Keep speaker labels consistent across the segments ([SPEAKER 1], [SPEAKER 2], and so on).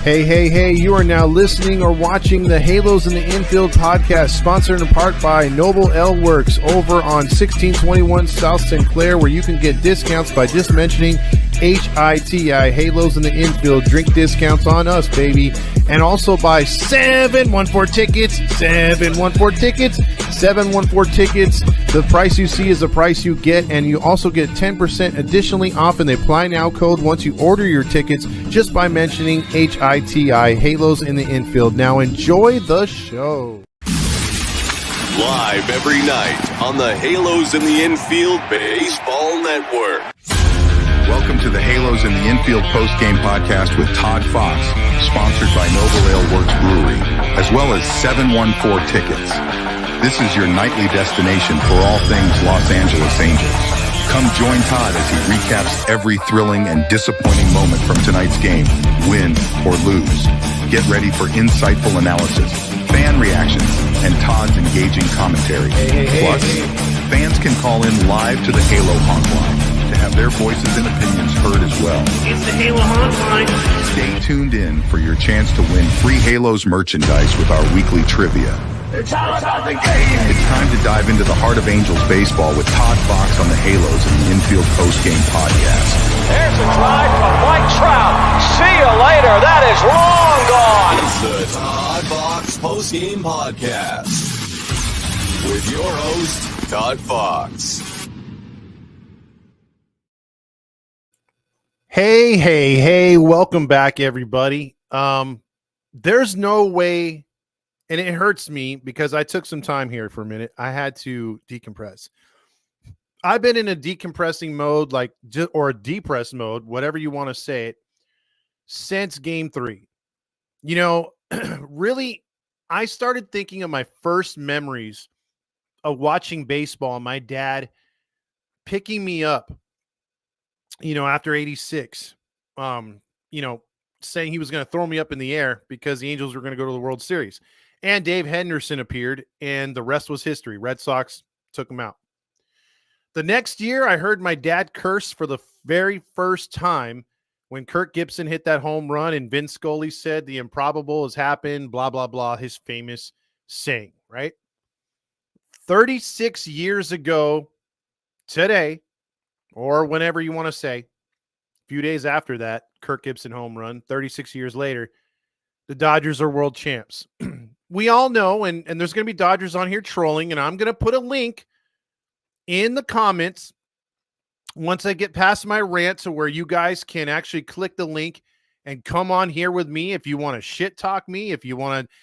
[SPEAKER 1] Hey, you are now listening or watching the Halos in the Infield podcast, sponsored in part by Noble L Works over on 1621 South Sinclair, where you can get discounts by just mentioning HITI, Halos in the Infield. Drink discounts on us, baby. And also by 714 Tickets. The price you see is the price you get, and you also get 10% additionally off in the Apply Now code once you order your tickets just by mentioning HITI, Halos in the Infield. Now enjoy the show.
[SPEAKER 2] Live every night on the Halos in the Infield Baseball Network.
[SPEAKER 3] Welcome to the Halos in the Infield post-game podcast with Todd Fox, sponsored by Noble Ale Works Brewery, as well as 714 Tickets. This is your nightly destination for all things Los Angeles Angels. Come join Todd as he recaps every thrilling and disappointing moment from tonight's game, win or lose. Get ready for insightful analysis, fan reactions, and Todd's engaging commentary. Plus, fans can call in live to the Halo Hotline to have their voices and opinions heard as well.
[SPEAKER 4] It's the Halo Hotline.
[SPEAKER 3] Stay tuned in for your chance to win free Halos merchandise with our weekly trivia.
[SPEAKER 4] It's all about the game.
[SPEAKER 3] It's time to dive into the heart of Angels baseball with Todd Fox on the Halos in the Infield postgame podcast.
[SPEAKER 5] There's a drive from Mike Trout. See you later. That is long gone.
[SPEAKER 2] It's the Todd Fox postgame podcast with your host, Todd Fox.
[SPEAKER 1] Hey, welcome back, everybody. There's no way, and it hurts me because I took some time here for a minute. I had to decompress. I've been in a decompressing mode, or a depressed mode, whatever you want to say it, since game 3. You know, really, I started thinking of my first memories of watching baseball, my dad picking me up, after 86, saying he was going to throw me up in the air because the Angels were going to go to the World Series. And Dave Henderson appeared, and the rest was history. Red Sox took him out. The next year, I heard my dad curse for the very first time when Kirk Gibson hit that home run, and Vince Scully said the improbable has happened, blah, blah, blah, his famous saying, right? 36 years ago today, or whenever you want to say, a few days after that Kirk Gibson home run, 36 years later, the Dodgers are world champs. We all know, and there's going to be Dodgers on here trolling, and I'm going to put a link in the comments once I get past my rant to where you guys can actually click the link and come on here with me if you want to shit talk me, if you want to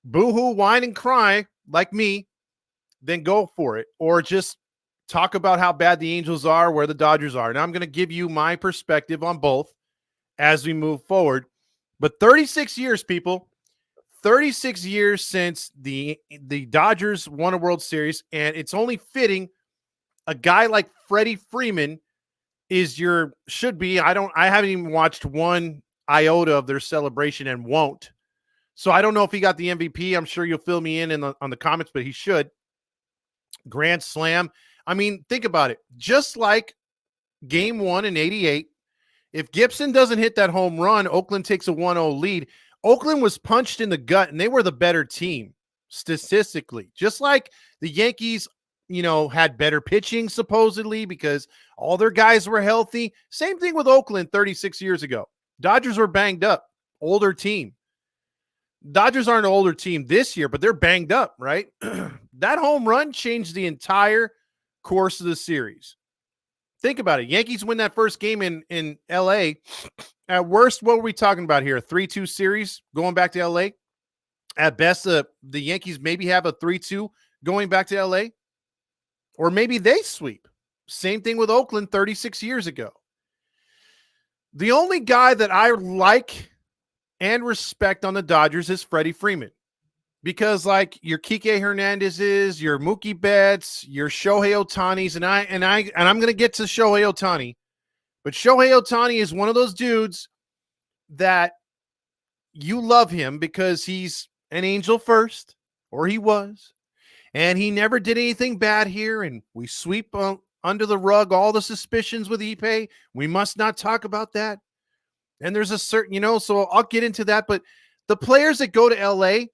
[SPEAKER 1] boo-hoo, whine, and cry like me, then go for it. Or just talk about how bad the Angels are, where the Dodgers are. Now, I'm going to give you my perspective on both as we move forward. But 36 years, people, 36 years since the Dodgers won a World Series, and it's only fitting a guy like Freddie Freeman should be. I haven't even watched one iota of their celebration and won't. So I don't know if he got the MVP. I'm sure you'll fill me in on the comments, but he should. Grand Slam. I mean, think about it. Just like game 1 in 88, if Gibson doesn't hit that home run, Oakland takes a 1-0 lead. Oakland was punched in the gut, and they were the better team statistically. Just like the Yankees, had better pitching supposedly because all their guys were healthy. Same thing with Oakland 36 years ago. Dodgers were banged up, older team. Dodgers aren't an older team this year, but they're banged up, right? That home run changed the entire course of the series. Think about it. Yankees win that first game in LA. At worst, what were we talking about here? A 3-2 series going back to LA? At best, the Yankees maybe have a 3-2 going back to LA. Or maybe they sweep. Same thing with Oakland 36 years ago. The only guy that I like and respect on the Dodgers is Freddie Freeman. Because like your Kike Hernandez's, your Mookie Betts, your Shohei Ohtani's, and I'm going to get to Shohei Ohtani, but Shohei Ohtani is one of those dudes that you love him because he's an Angel first, or he was, and he never did anything bad here, and we sweep under the rug all the suspicions with Ippei. We must not talk about that. And there's a certain, so I'll get into that. But the players that go to LA,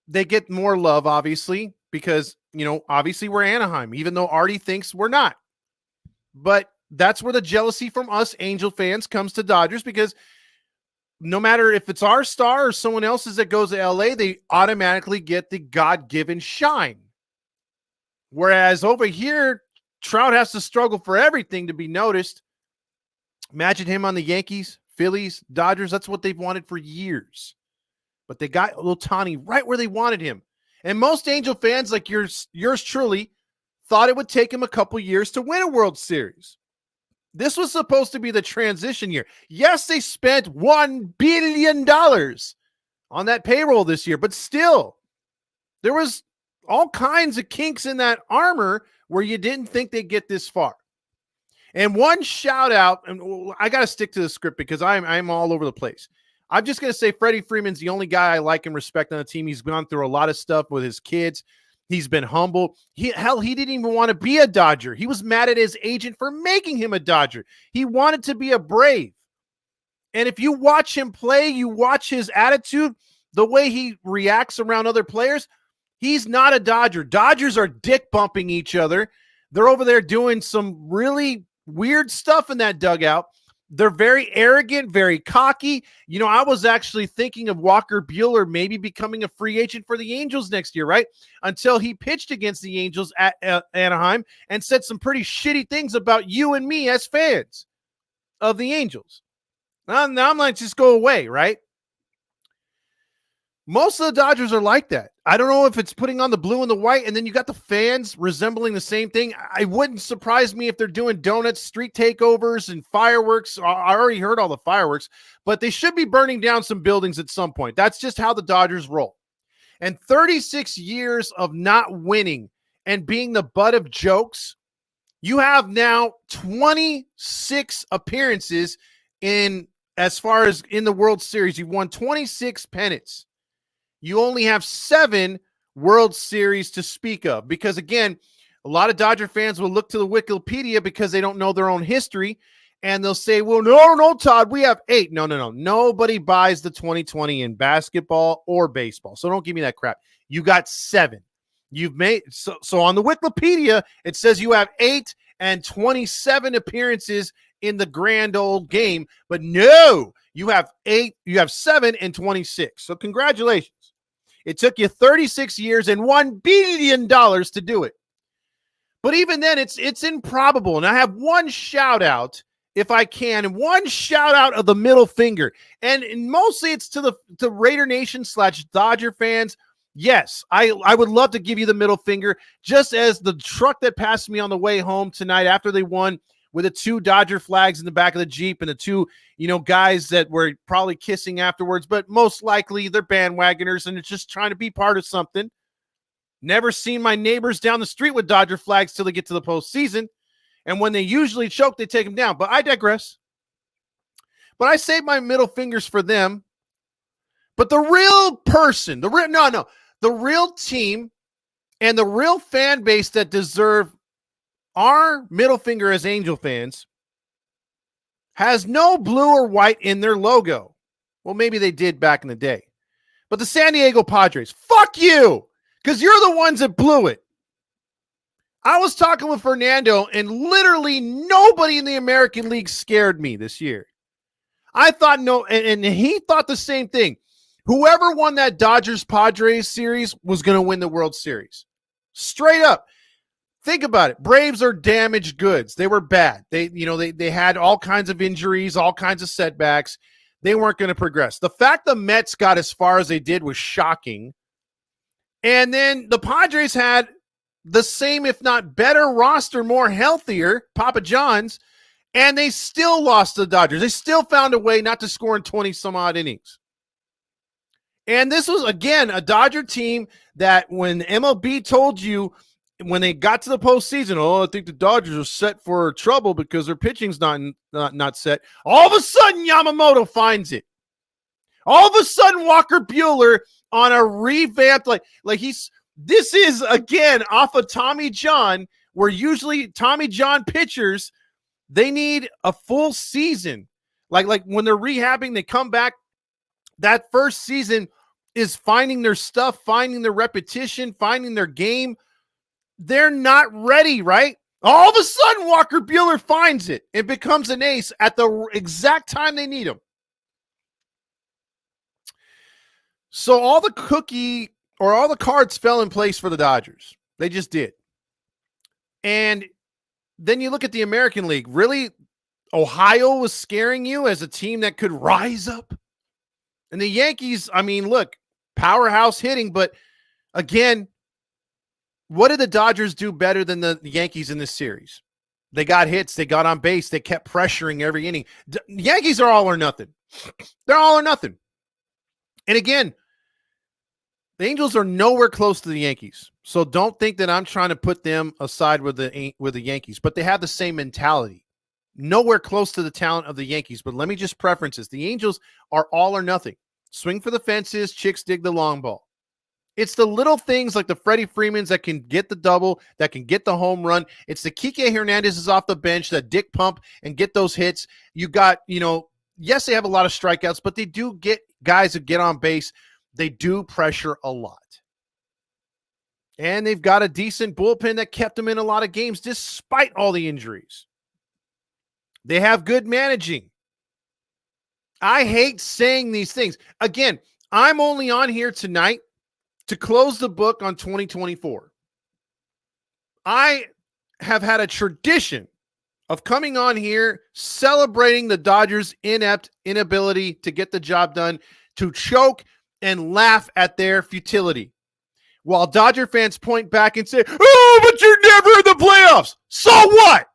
[SPEAKER 1] they get more love, obviously, because, obviously we're Anaheim, even though Arte thinks we're not. But that's where the jealousy from us Angel fans comes to Dodgers, because no matter if it's our star or someone else's that goes to LA, they automatically get the God-given shine. Whereas over here, Trout has to struggle for everything to be noticed. Imagine him on the Yankees, Phillies, Dodgers. That's what they've wanted for years. But they got Ohtani right where they wanted him. And most Angel fans, like yours truly, thought it would take him a couple years to win a World Series. This was supposed to be the transition year. Yes, they spent $1 billion on that payroll this year, but still, there was all kinds of kinks in that armor where you didn't think they'd get this far. And one shout out, and I got to stick to the script because I'm all over the place. I'm just going to say Freddie Freeman's the only guy I like and respect on the team. He's gone through a lot of stuff with his kids. He's been humble. He didn't even want to be a Dodger. He was mad at his agent for making him a Dodger. He wanted to be a Brave. And if you watch him play, you watch his attitude, the way he reacts around other players, he's not a Dodger. Dodgers are dick bumping each other. They're over there doing some really weird stuff in that dugout. They're very arrogant, very cocky. I was actually thinking of Walker Buehler maybe becoming a free agent for the Angels next year, right? Until he pitched against the Angels at Anaheim and said some pretty shitty things about you and me as fans of the Angels. Now I'm like, just go away, right? Most of the Dodgers are like that. I don't know if it's putting on the blue and the white, and then you got the fans resembling the same thing. I wouldn't surprise me if they're doing donuts, street takeovers, and fireworks. I already heard all the fireworks, but they should be burning down some buildings at some point. That's just how the Dodgers roll. And 36 years of not winning and being the butt of jokes, you have now 26 appearances as far as in the World Series. You've won 26 pennants. You only have 7 World Series to speak of because, again, a lot of Dodger fans will look to the Wikipedia because they don't know their own history, and they'll say, well, no, Todd, we have 8. No. Nobody buys the 2020 in basketball or baseball, so don't give me that crap. You got 7. You've made so on the Wikipedia, it says you have 8 and 27 appearances in the grand old game, but no, you have 8, you have 7 and 26. So congratulations. It took you 36 years and $1 billion to do it. But even then, it's improbable. And I have one shout out, if I can, and one shout out of the middle finger. And mostly it's to the Raider Nation / Dodger fans. Yes, I would love to give you the middle finger, just as the truck that passed me on the way home tonight after they won, with the 2 Dodger flags in the back of the Jeep and the 2, guys that were probably kissing afterwards, but most likely they're bandwagoners and it's just trying to be part of something. Never seen my neighbors down the street with Dodger flags till they get to the postseason. And when they usually choke, they take them down. But I digress. But I save my middle fingers for them. But the real person, the real team and the real fan base that deserve our middle finger as Angel fans has no blue or white in their logo. Well, maybe they did back in the day. But the San Diego Padres, fuck you, because you're the ones that blew it. I was talking with Fernando, and literally nobody in the American League scared me this year. I thought and he thought the same thing. Whoever won that Dodgers-Padres series was going to win the World Series. Straight up. Think about it. Braves are damaged goods. They were bad. They had all kinds of injuries, all kinds of setbacks. They weren't going to progress. The fact the Mets got as far as they did was shocking. And then the Padres had the same, if not better roster, more healthier, Papa John's, and they still lost to the Dodgers. They still found a way not to score in 20 some odd innings. And this was, again, a Dodger team that when MLB told you when they got to the postseason, I think the Dodgers are set for trouble because their pitching's not set. All of a sudden, Yamamoto finds it. All of a sudden, Walker Buehler on a revamped, this is, again, off of Tommy John, where usually Tommy John pitchers, they need a full season Like when they're rehabbing, they come back. That first season is finding their stuff, finding their repetition, finding their game. They're not ready, right? All of a sudden, Walker Buehler finds it and becomes an ace at the exact time they need him. So all the cards fell in place for the Dodgers. They just did. And then you look at the American League. Really, Ohio was scaring you as a team that could rise up. And the Yankees, I mean, look, powerhouse hitting, but again, what did the Dodgers do better than the Yankees in this series? They got hits. They got on base. They kept pressuring every inning. Yankees are all or nothing. They're all or nothing. And again, the Angels are nowhere close to the Yankees. So don't think that I'm trying to put them aside with the Yankees, but they have the same mentality. Nowhere close to the talent of the Yankees. But let me just preference this. The Angels are all or nothing. Swing for the fences. Chicks dig the long ball. It's the little things like the Freddie Freemans that can get the double, that can get the home run. It's the Kike Hernandez's off the bench that dick pump and get those hits. You got, yes, they have a lot of strikeouts, but they do get guys that get on base. They do pressure a lot. And they've got a decent bullpen that kept them in a lot of games despite all the injuries. They have good managing. I hate saying these things. Again, I'm only on here tonight to close the book on 2024. I have had a tradition of coming on here celebrating the Dodgers' inability to get the job done, to choke and laugh at their futility. While Dodger fans point back and say, oh, but you're never in the playoffs. So what?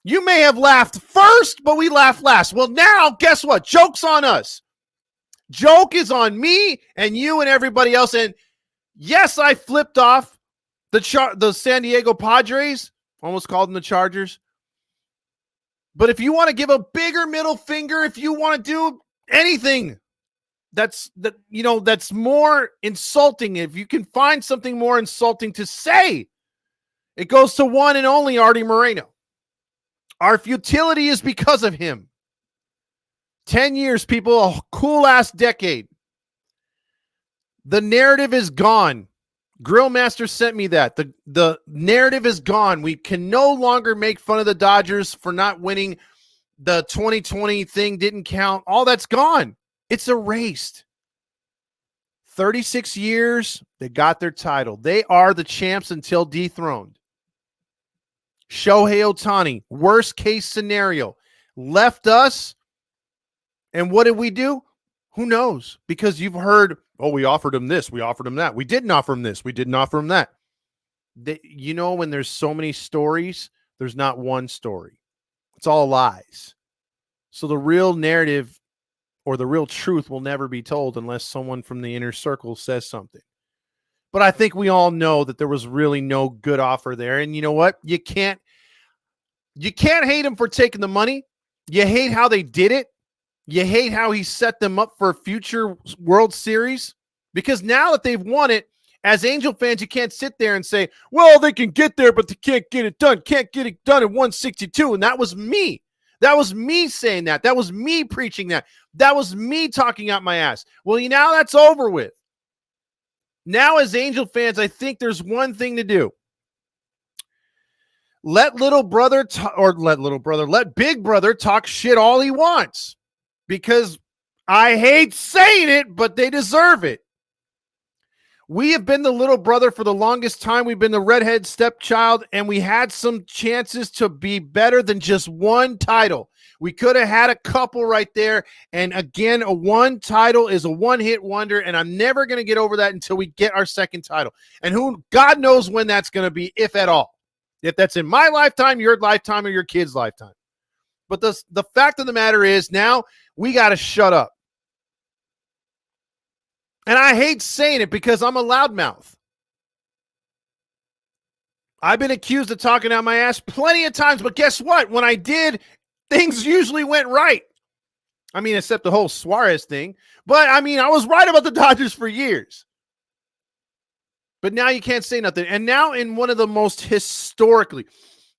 [SPEAKER 1] You may have laughed first, but we laughed last. Well, now, guess what? Joke's on us. Joke is on me and you and everybody else. And yes, I flipped off the San Diego Padres. Almost called them the Chargers. But if you want to give a bigger middle finger, if you want to do anything that's more insulting, if you can find something more insulting to say, it goes to one and only Arte Moreno. Our futility is because of him. 10 years, people, a cool-ass decade. The narrative is gone. Grillmaster sent me that. The narrative is gone. We can no longer make fun of the Dodgers for not winning. The 2020 thing didn't count. All that's gone. It's erased. 36 years, they got their title. They are the champs until dethroned. Shohei Ohtani, worst case scenario, left us. And what did we do? Who knows? Because you've heard, oh, we offered him this, we offered him that. We didn't offer him this, we didn't offer him that. When there's so many stories, there's not one story. It's all lies. So the real narrative or the real truth will never be told unless someone from the inner circle says something. But I think we all know that there was really no good offer there. And you know what? You can't hate him for taking the money. You hate how they did it. You hate how he set them up for a future World Series, because now that they've won it, as Angel fans, you can't sit there and say, well, they can get there, but they can't get it done. Can't get it done at 162. And that was me. That was me saying that. That was me preaching that. That was me talking out my ass. Well, now that's over with. Now as Angel fans, I think there's one thing to do. Let big brother talk shit all he wants. Because I hate saying it, but they deserve it. We have been the little brother for the longest time. We've been the redhead stepchild, and we had some chances to be better than just one title. We could have had a couple right there. And again, a one title is a one-hit wonder, and I'm never going to get over that until we get our second title. And God knows when that's going to be, if at all. If that's in my lifetime, your lifetime, or your kid's lifetime. But the fact of the matter is, now we got to shut up. And I hate saying it because I'm a loudmouth. I've been accused of talking out my ass plenty of times, but guess what? When I did, things usually went right. I mean, except the whole Suarez thing. But, I mean, I was right about the Dodgers for years. But now you can't say nothing. And now in one of the most historically...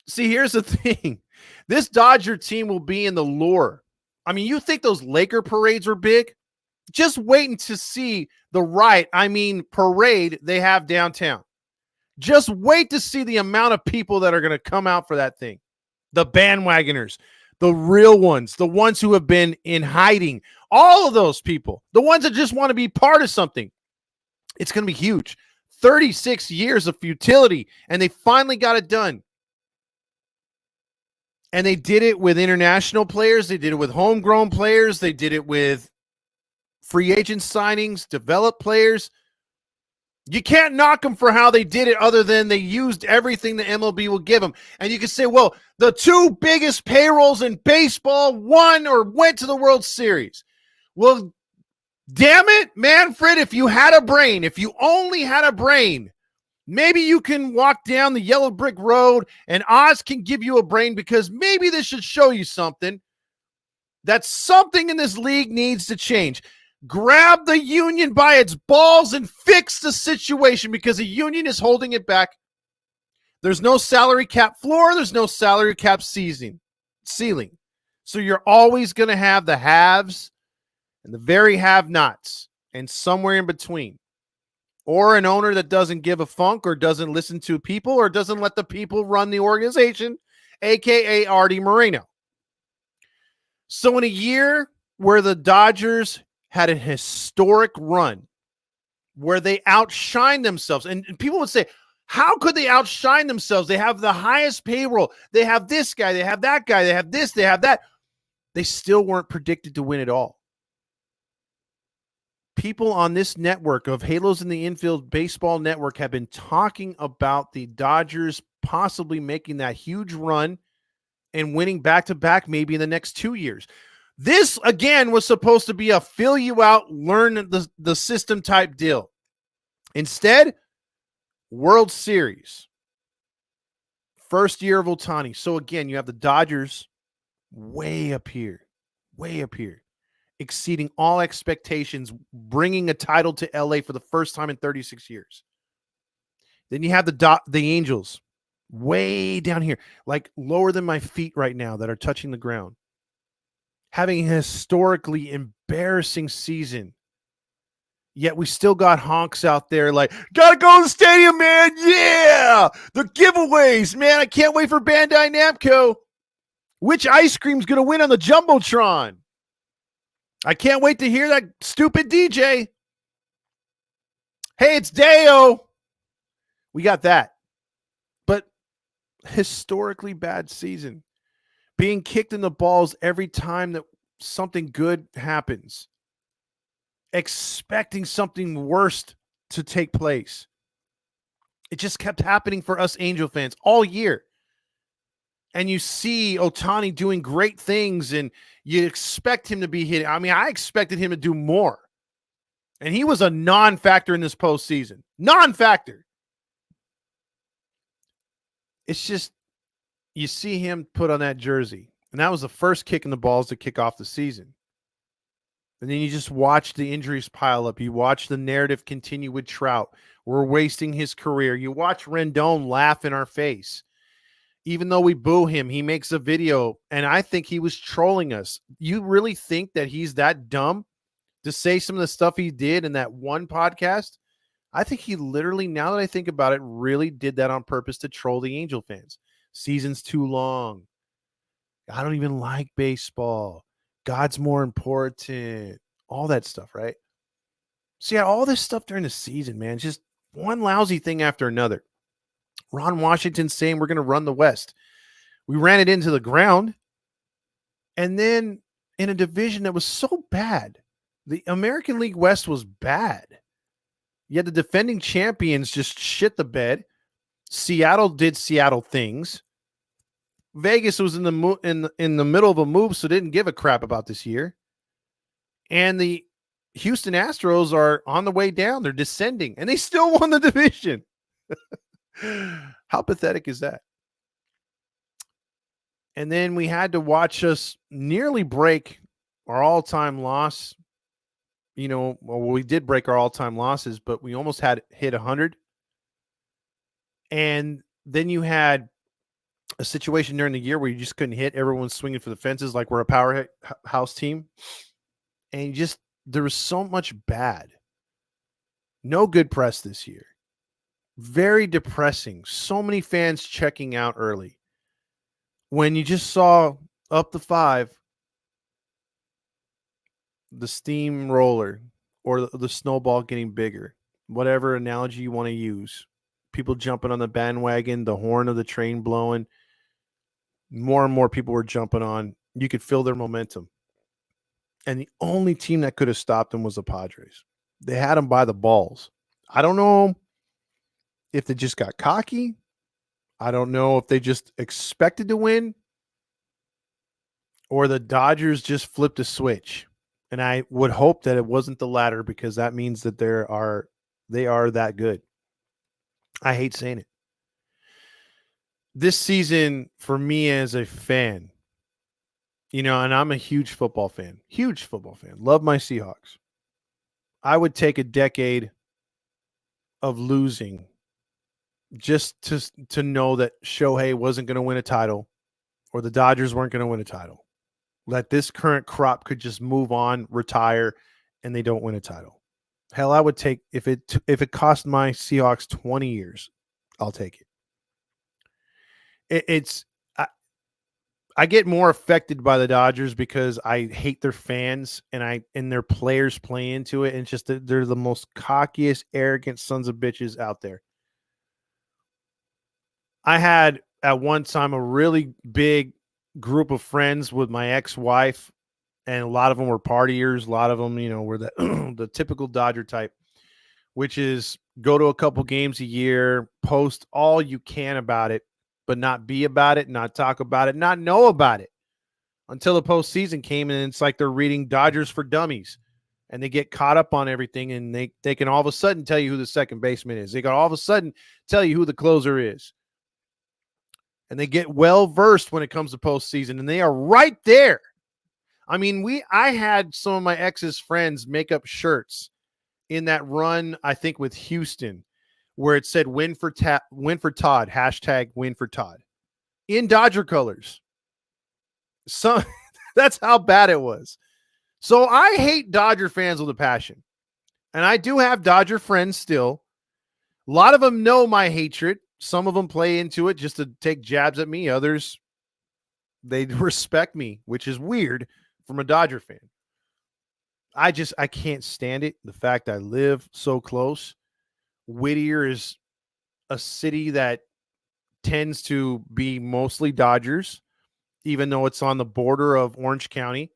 [SPEAKER 1] See, here's the thing. This Dodger team will be in the lore I mean, you think those Laker parades were big? Just waiting to see the parade they have downtown. Just wait to see the amount of people that are going to come out for that thing. The bandwagoners, the real ones, the ones who have been in hiding, all of those people, the ones that just want to be part of something. It's going to be huge. 36 years of futility, and they finally got it done. And they did it with international players. They did it with homegrown players. They did it with free agent signings, developed players. You can't knock them for how they did it other than they used everything the MLB will give them. And you can say, well, the two biggest payrolls in baseball won or went to the World Series. Well, damn it, Manfred, if you had a brain, if you only had a brain, maybe you can walk down the yellow brick road and Oz can give you a brain, because maybe this should show you something, that something in this league needs to change. Grab the union by its balls and fix the situation, because the union is holding it back. There's no salary cap floor. There's no salary cap ceiling. So you're always going to have the haves and the very have-nots and somewhere in between. Or an owner that doesn't give a funk or doesn't listen to people or doesn't let the people run the organization, a.k.a. Arte Moreno. So in a year where the Dodgers had a historic run, where they outshined themselves, and people would say, how could they outshine themselves? They have the highest payroll. They have this guy. They have that guy. They have this. They have that. They still weren't predicted to win it all. People on this network of Halos in the Infield Baseball Network have been talking about the Dodgers possibly making that huge run and winning back-to-back maybe in the next 2 years. This, again, was supposed to be a fill you out, learn the system type deal. Instead, World Series. First year of Ohtani. So, again, you have the Dodgers way up here, exceeding all expectations, bringing a title to LA for the first time in 36 years. Then you have the Angels way down here, like lower than my feet right now, that are touching the ground, having a historically embarrassing season. Yet we still got honks out there like, gotta go to the stadium, man. Yeah, the giveaways, man. I can't wait for Bandai Namco. Which ice cream's going to win on the Jumbotron? I can't wait to hear that stupid DJ. Hey, it's Deo. We got that. But historically bad season. Being kicked in the balls every time that something good happens. Expecting something worse to take place. It just kept happening for us Angel fans all year. And you see Ohtani doing great things, and you expect him to be hitting. I mean, I expected him to do more. And he was a non-factor in this postseason. Non-factor. It's just, you see him put on that jersey. And that was the first kick in the balls to kick off the season. And then you just watch the injuries pile up. You watch the narrative continue with Trout. We're wasting his career. You watch Rendon laugh in our face. Even though we boo him, he makes a video, and I think he was trolling us. You really think that he's that dumb to say some of the stuff he did in that one podcast? I think he literally, now that I think about it, really did that on purpose to troll the Angel fans. Season's too long. I don't even like baseball. God's more important. All that stuff, right? So yeah, all this stuff during the season, man, just one lousy thing after another. Ron Washington saying we're going to run the West. We ran it into the ground. And then in a division that was so bad, the American League West was bad. Yet the defending champions just shit the bed. Seattle did Seattle things. Vegas was in the middle of a move, so didn't give a crap about this year. And the Houston Astros are on the way down. They're descending, and they still won the division. How pathetic is that? And then we had to watch us nearly break our all-time loss. You know, well, we did break our all-time losses, but we almost had hit 100. And then you had a situation during the year where you just couldn't hit. Everyone's swinging for the fences like we're a powerhouse team. And there was so much bad. No good press this year. Very depressing. So many fans checking out early. When you just saw up the 5, the steamroller or the snowball getting bigger, whatever analogy you want to use, people jumping on the bandwagon, the horn of the train blowing, more and more people were jumping on. You could feel their momentum. And the only team that could have stopped them was the Padres. They had them by the balls. I don't know if they just got cocky. I don't know if they just expected to win or the Dodgers just flipped a switch. And I would hope that it wasn't the latter because that means that they are that good. I hate saying it. This season for me as a fan, and I'm a huge football fan, love my Seahawks. I would take a decade of losing just to know that Shohei wasn't going to win a title or the Dodgers weren't going to win a title. That this current crop could just move on, retire, and they don't win a title. Hell, I would take if it cost my Seahawks 20 years, I'll take it. I get more affected by the Dodgers because I hate their fans and their players play into it. And it's just that they're the most cockiest, arrogant sons of bitches out there. I had at one time a really big group of friends with my ex-wife, and a lot of them were partiers. A lot of them, were the the typical Dodger type, which is go to a couple games a year, post all you can about it, but not be about it, not talk about it, not know about it until the postseason came. And it's like they're reading Dodgers for Dummies, and they get caught up on everything. And they can all of a sudden tell you who the second baseman is. They can all of a sudden tell you who the closer is. And they get well-versed when it comes to postseason, and they are right there. I mean, I had some of my ex's friends make up shirts in that run, I think, with Houston, where it said win for Todd, hashtag win for Todd, in Dodger colors. So that's how bad it was. So I hate Dodger fans with a passion. And I do have Dodger friends still. A lot of them know my hatred. Some of them play into it just to take jabs at me. Others, they respect me, which is weird from a Dodger fan. I can't stand it. The fact I live so close. Whittier is a city that tends to be mostly Dodgers, even though it's on the border of Orange County.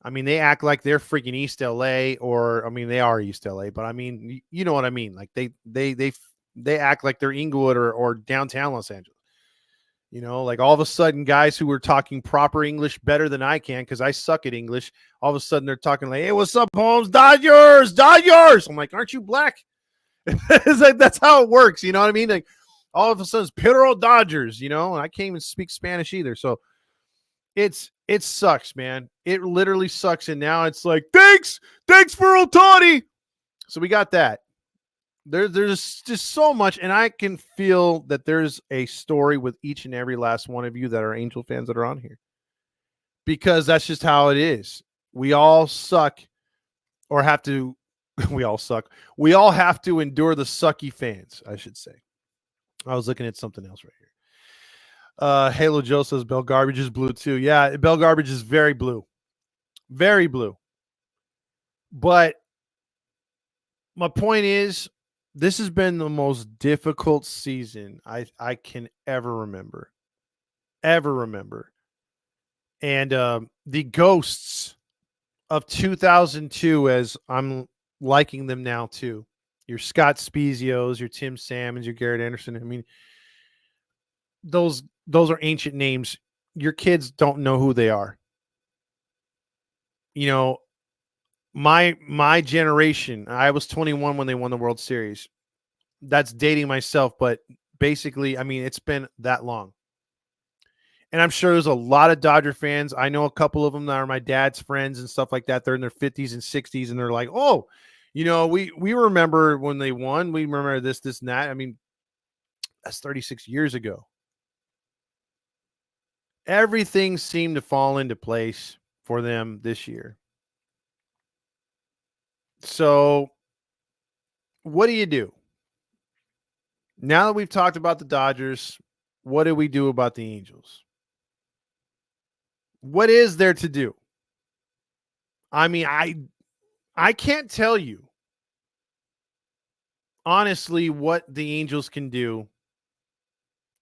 [SPEAKER 1] I mean, they act like they're freaking East LA, they are East LA, but I mean, you know what I mean? Like they act like they're Inglewood or downtown Los Angeles. Like all of a sudden guys who were talking proper English better than I can because I suck at English, all of a sudden they're talking like, hey, what's up, Holmes? Dodgers! I'm like, aren't you black? It's like, that's how it works. You know what I mean? Like all of a sudden it's Pedro Dodgers, and I can't even speak Spanish either. So it sucks, man. It literally sucks. And now it's like, thanks for Ohtani. So we got that. There's just so much, and I can feel that there's a story with each and every last one of you that are Angel fans that are on here, because that's just how it is. We all suck, or have to. We all suck. We all have to endure the sucky fans, I should say. I was looking at something else right here. Halo Joe says Bell Garbage is blue too. Yeah, Bell Garbage is very blue, very blue. But my point is, this has been the most difficult season I can ever remember. And the ghosts of 2002, as I'm liking them now too, your Scott Spezios, your Tim Salmons, your Garrett Anderson. I mean, those are ancient names. Your kids don't know who they are. My generation, I was 21 when they won the World Series. That's dating myself, but basically, I mean, it's been that long. And I'm sure there's a lot of Dodger fans. I know a couple of them that are my dad's friends and stuff like that. They're in their 50s and 60s, and they're like, oh, we remember when they won. We remember this, and that. I mean, that's 36 years ago. Everything seemed to fall into place for them this year. So, what do you do? Now that we've talked about the Dodgers, what do we do about the Angels? What is there to do? I mean, I can't tell you honestly what the Angels can do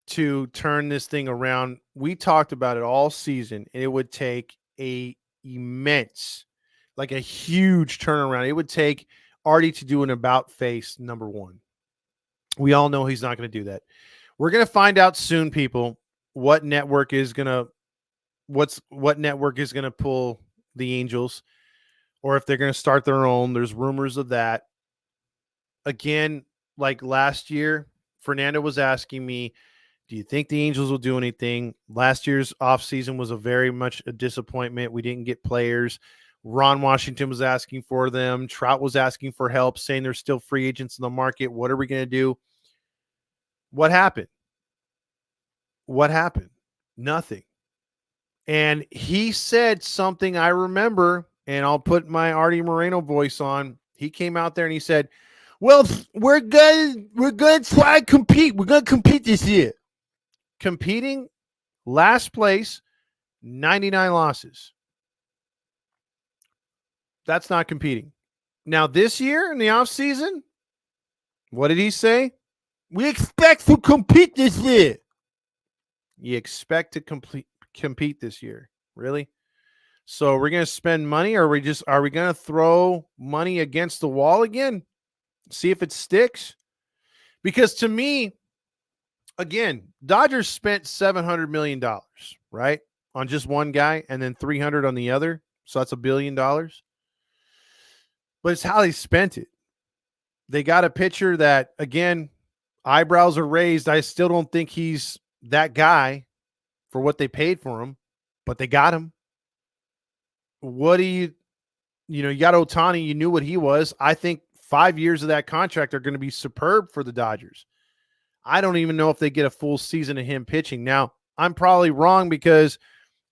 [SPEAKER 1] to turn this thing around. We talked about it all season. It would take a immense, like a huge turnaround. It would take Arte to do an about face number one. We all know he's not going to do that. We're going to find out soon, people, what network is going to pull the Angels, or if they're going to start their own. There's rumors of that. Again, like last year, Fernando was asking me, do you think the Angels will do anything? Last year's offseason was a very much a disappointment. We didn't get players. Ron Washington was asking for them. Trout was asking for help, saying there's still free agents in the market. What are we going to do? What happened? What happened? Nothing. And he said something I remember, and I'll put my Arte Moreno voice on. He came out there and he said, well, we're gonna try to compete. We're gonna compete this year. Competing, last place, 99 losses. That's not competing. Now, this year in the offseason, what did he say? We expect to compete this year. You expect to compete this year? Really? So we're going to spend money, or are we going to throw money against the wall again? See if it sticks? Because to me, again, Dodgers spent $700 million, right? On just one guy, and then 300 on the other. So that's $1 billion. But it's how they spent it. They got a pitcher that, again, eyebrows are raised. I still don't think he's that guy for what they paid for him, but they got him. What do you got Ohtani. You knew what he was. I think 5 years of that contract are going to be superb for the Dodgers. I don't even know if they get a full season of him pitching. Now, I'm probably wrong because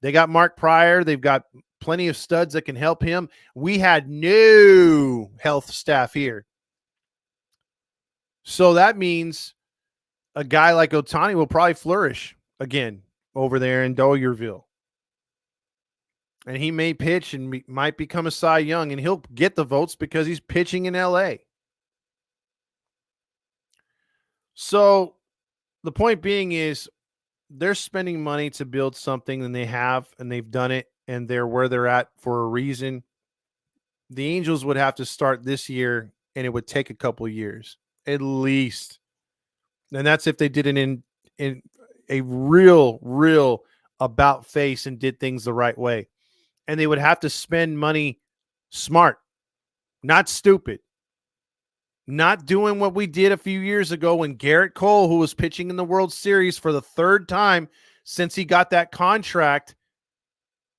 [SPEAKER 1] they got Mark Pryor. They've got plenty of studs that can help him. We had no health staff here. So that means a guy like Ohtani will probably flourish again over there in Doyerville. And he may pitch and might become a Cy Young, and he'll get the votes because he's pitching in L.A. So the point being is they're spending money to build something, and they have, and they've done it, and they're where they're at for a reason. The Angels would have to start this year, and it would take a couple of years at least. And that's if they did it in a real about face and did things the right way. And they would have to spend money smart, not stupid. Not doing what we did a few years ago when Garrett Cole, who was pitching in the World Series for the third time since he got that contract,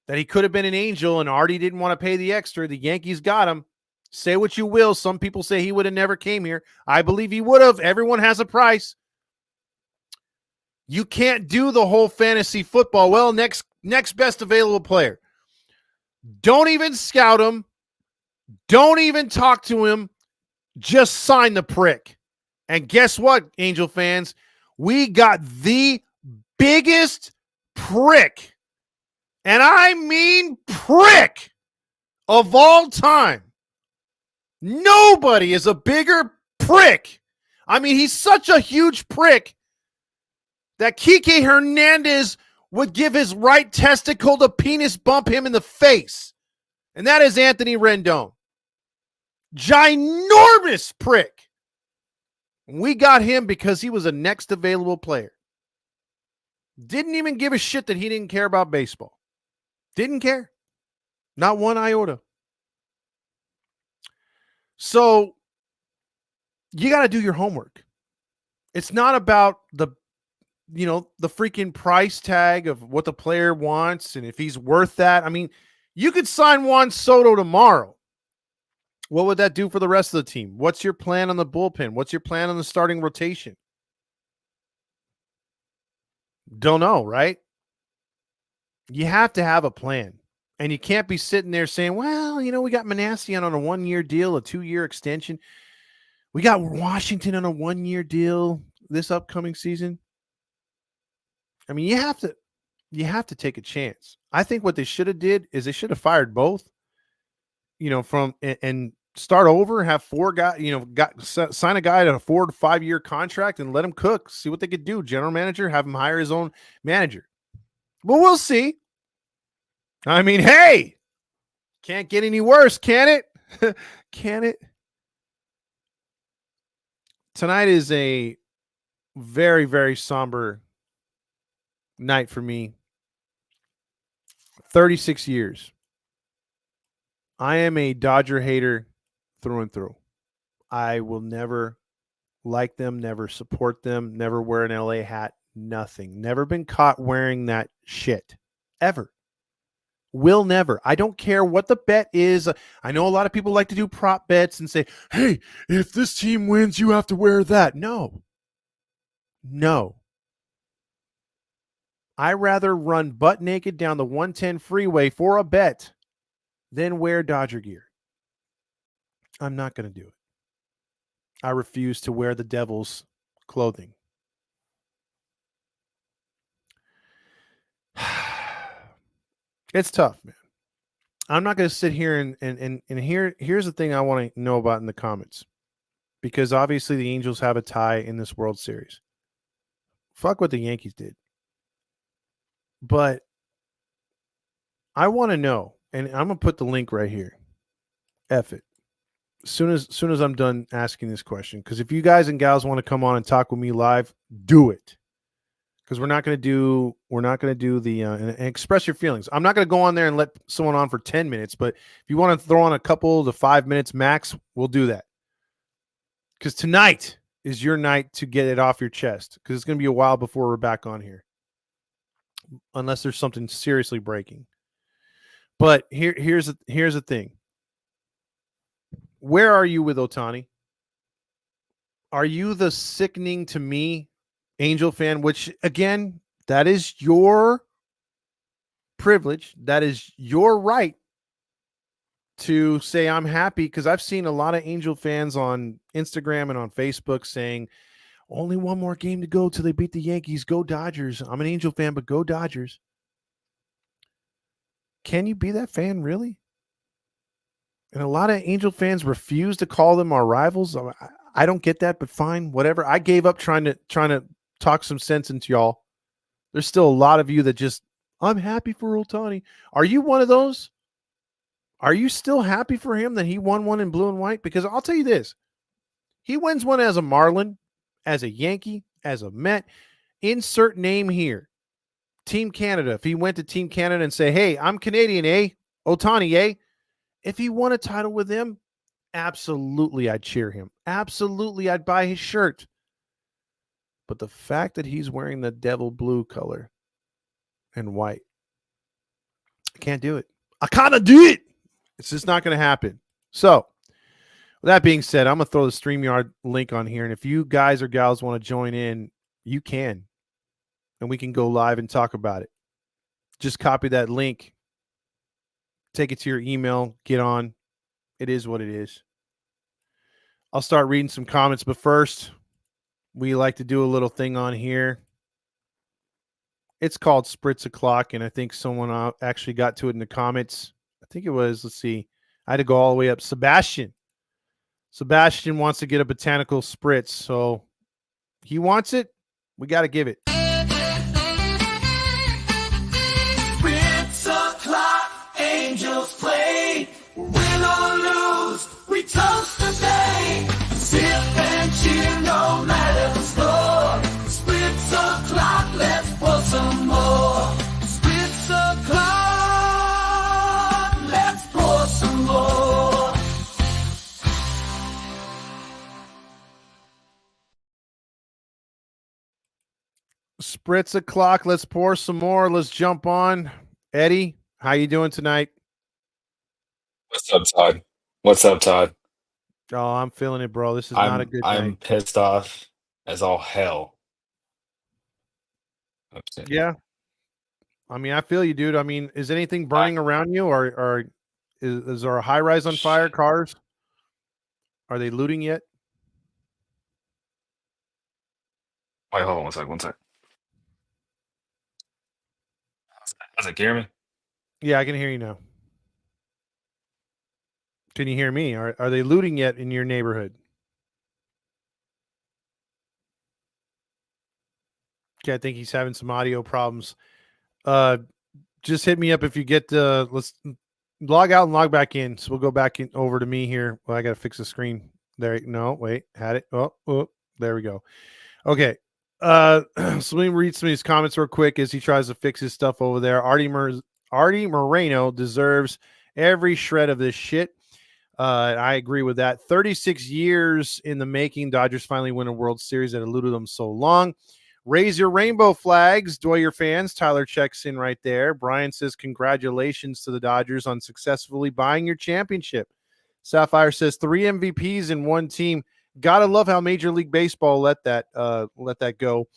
[SPEAKER 1] that he could have been an Angel and Arte didn't want to pay the extra. The Yankees got him. Say what you will. Some people say he would have never came here. I believe he would have. Everyone has a price. You can't do the whole fantasy football. Well, next best available player. Don't even scout him. Don't even talk to him. Just sign the prick. And guess what, Angel fans? We got the biggest prick, and I mean prick, of all time. Nobody is a bigger prick. I mean, he's such a huge prick that Kike Hernandez would give his right testicle to penis bump him in the face. And that is Anthony Rendon. Ginormous prick. We got him because he was a next available player. Didn't even give a shit that he didn't care about baseball. Didn't care. Not one iota. So you got to do your homework. It's not about the freaking price tag of what the player wants and if he's worth that. I mean, you could sign Juan Soto tomorrow. What would that do for the rest of the team? What's your plan on the bullpen? What's your plan on the starting rotation? Don't know, right? You have to have a plan. And you can't be sitting there saying, well, we got Manassian on a 1-year deal, a 2-year extension. We got Washington on a 1-year deal this upcoming season. I mean, you have to take a chance. I think what they should have did is they should have fired both, from and start over, have 4 guys, sign a guy to a 4 to 5 year contract and let him cook, see what they could do. General manager, have him hire his own manager. But we'll see. I mean, hey, can't get any worse, can it? Can it? Tonight is a very, very somber night for me. 36 years. I am a Dodger hater through and through. I will never like them, never support them, never wear an LA hat, nothing. Never been caught wearing that shit. Ever. Will never. I don't care what the bet is. I know a lot of people like to do prop bets and say, hey, if this team wins, you have to wear that. No. I rather run butt naked down the 110 freeway for a bet than wear Dodger gear. I'm not going to do it. I refuse to wear the Devils' clothing. It's tough, man. I'm not going to sit here and here's the thing I want to know about in the comments, because obviously the Angels have a tie in this World Series. Fuck what the Yankees did. But I want to know, and I'm going to put the link right here. F it. As soon as I'm done asking this question, because if you guys and gals want to come on and talk with me live, do it. Because we're not going to do the and express your feelings. I'm not going to go on there and let someone on for 10 minutes, but if you want to throw on a couple to 5 minutes max, we'll do that. Because tonight is your night to get it off your chest, because it's going to be a while before we're back on here, unless there's something seriously breaking. But here's the thing. Where are you with Ohtani? Are you the sickening to me Angel fan, which, again, that is your privilege. That is your right to say I'm happy, because I've seen a lot of Angel fans on Instagram and on Facebook saying, only one more game to go till they beat the Yankees. Go Dodgers. I'm an Angel fan, but go Dodgers. Can you be that fan, really? And a lot of Angel fans refuse to call them our rivals. I don't get that, but fine, whatever. I gave up trying to talk some sense into y'all. There's still a lot of you that just, I'm happy for Ohtani. Are you one of those? Are you still happy for him that he won one in blue and white? Because I'll tell you this. He wins one as a Marlin, as a Yankee, as a Met. Insert name here. Team Canada. If he went to Team Canada and say, hey, I'm Canadian, eh? Ohtani, eh? If he won a title with them, absolutely I'd cheer him. Absolutely I'd buy his shirt. But the fact that he's wearing the devil blue color and white, I can't do it. I kind of do it. It's just not going to happen. So, with that being said, I'm going to throw the StreamYard link on here. And if you guys or gals want to join in, you can. And we can go live and talk about it. Just copy that link. Take it to your email. Get on. It is what it is. I'll start reading some comments. But first, we like to do a little thing on here. It's called Spritz O'Clock. And I think someone actually got to it in the comments. I think it was, let's see. I had to go all the way up. Sebastian wants to get a botanical spritz. So he wants it. We got to give it.
[SPEAKER 6] Spritz O'Clock, Angels play. Win or lose, we toast the day. Sip and cheer no matter the score. Spritz O'Clock, let's pour some more. Spritz O'Clock, let's pour some more.
[SPEAKER 1] Spritz O'Clock, let's pour some more. Let's jump on. Eddie, how you doing tonight?
[SPEAKER 7] What's up, Todd? What's up, Todd?
[SPEAKER 1] Oh, I'm feeling it, bro. This is not a good
[SPEAKER 7] I'm
[SPEAKER 1] night.
[SPEAKER 7] pissed off as all hell.
[SPEAKER 1] Yeah. I mean, I feel you, dude. I mean, is anything burning around you, or is there a high rise on fire? Cars? Are they looting yet?
[SPEAKER 7] Wait, hold on one sec. How's it, can you hear me?
[SPEAKER 1] Yeah, I can hear you now. Can you hear me? Are they looting yet in your neighborhood? Okay, I think he's having some audio problems. Just hit me up if you get let's log out and log back in. So we'll go back in over to me here. Well, I gotta fix the screen. There. No, wait, had it. Oh, there we go. Okay. So let me read some of these comments real quick as he tries to fix his stuff over there. Artie Moreno deserves every shred of this shit. I agree with that. 36 years in the making. Dodgers finally win a World Series that eluded them so long. Raise your rainbow flags, Doyer fans. Tyler checks in right there. Brian says, congratulations to the Dodgers on successfully buying your championship. Sapphire says 3 MVPs in one team. Gotta love how Major League Baseball let that go.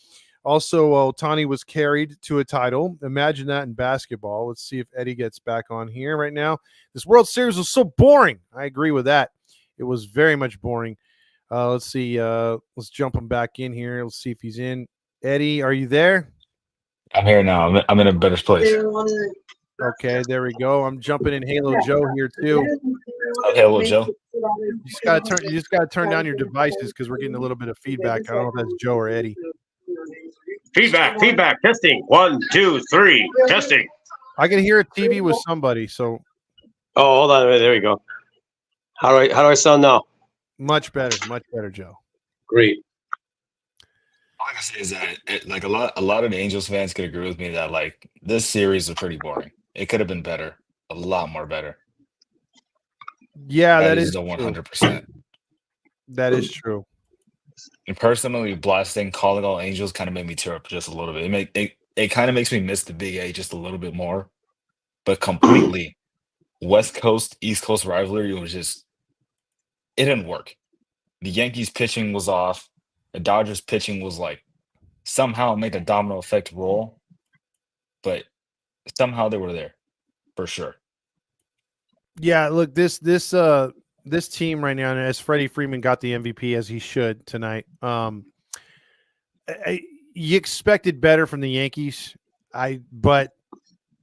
[SPEAKER 1] Also, Ohtani was carried to a title. Imagine that in basketball. Let's see if Eddie gets back on here right now. This World Series was so boring. I agree with that. It was very much boring. Let's see. Let's jump him back in here. Let's see if he's in. Eddie, are you there?
[SPEAKER 7] I'm here now. I'm in a better place.
[SPEAKER 1] Okay, there we go. I'm jumping in Halo Joe here too.
[SPEAKER 7] Okay, hello, Joe.
[SPEAKER 1] You just gotta turn down your devices because we're getting a little bit of feedback. I don't know if that's Joe or Eddie.
[SPEAKER 8] Feedback, testing. 1, 2, 3, testing.
[SPEAKER 1] I can hear a TV with somebody, so
[SPEAKER 8] Oh, hold on. There we go. How do I sound now?
[SPEAKER 1] much better, Joe.
[SPEAKER 8] Great.
[SPEAKER 7] All I can say is that like a lot of the Angels fans could agree with me that like this series was pretty boring. It could have been better, a lot more better.
[SPEAKER 1] Yeah, that is
[SPEAKER 7] the
[SPEAKER 1] true.
[SPEAKER 7] 100%.
[SPEAKER 1] That is true.
[SPEAKER 7] And personally, blasting calling all Angels kind of made me tear up just a little bit. It kind of makes me miss the Big A just a little bit more. But completely, West Coast East Coast rivalry was just it didn't work. The Yankees pitching was off. The Dodgers pitching was like somehow made a domino effect roll, but somehow they were there for sure.
[SPEAKER 1] Yeah, look, this team right now, and as Freddie Freeman got the MVP as he should tonight, you expected better from the Yankees. But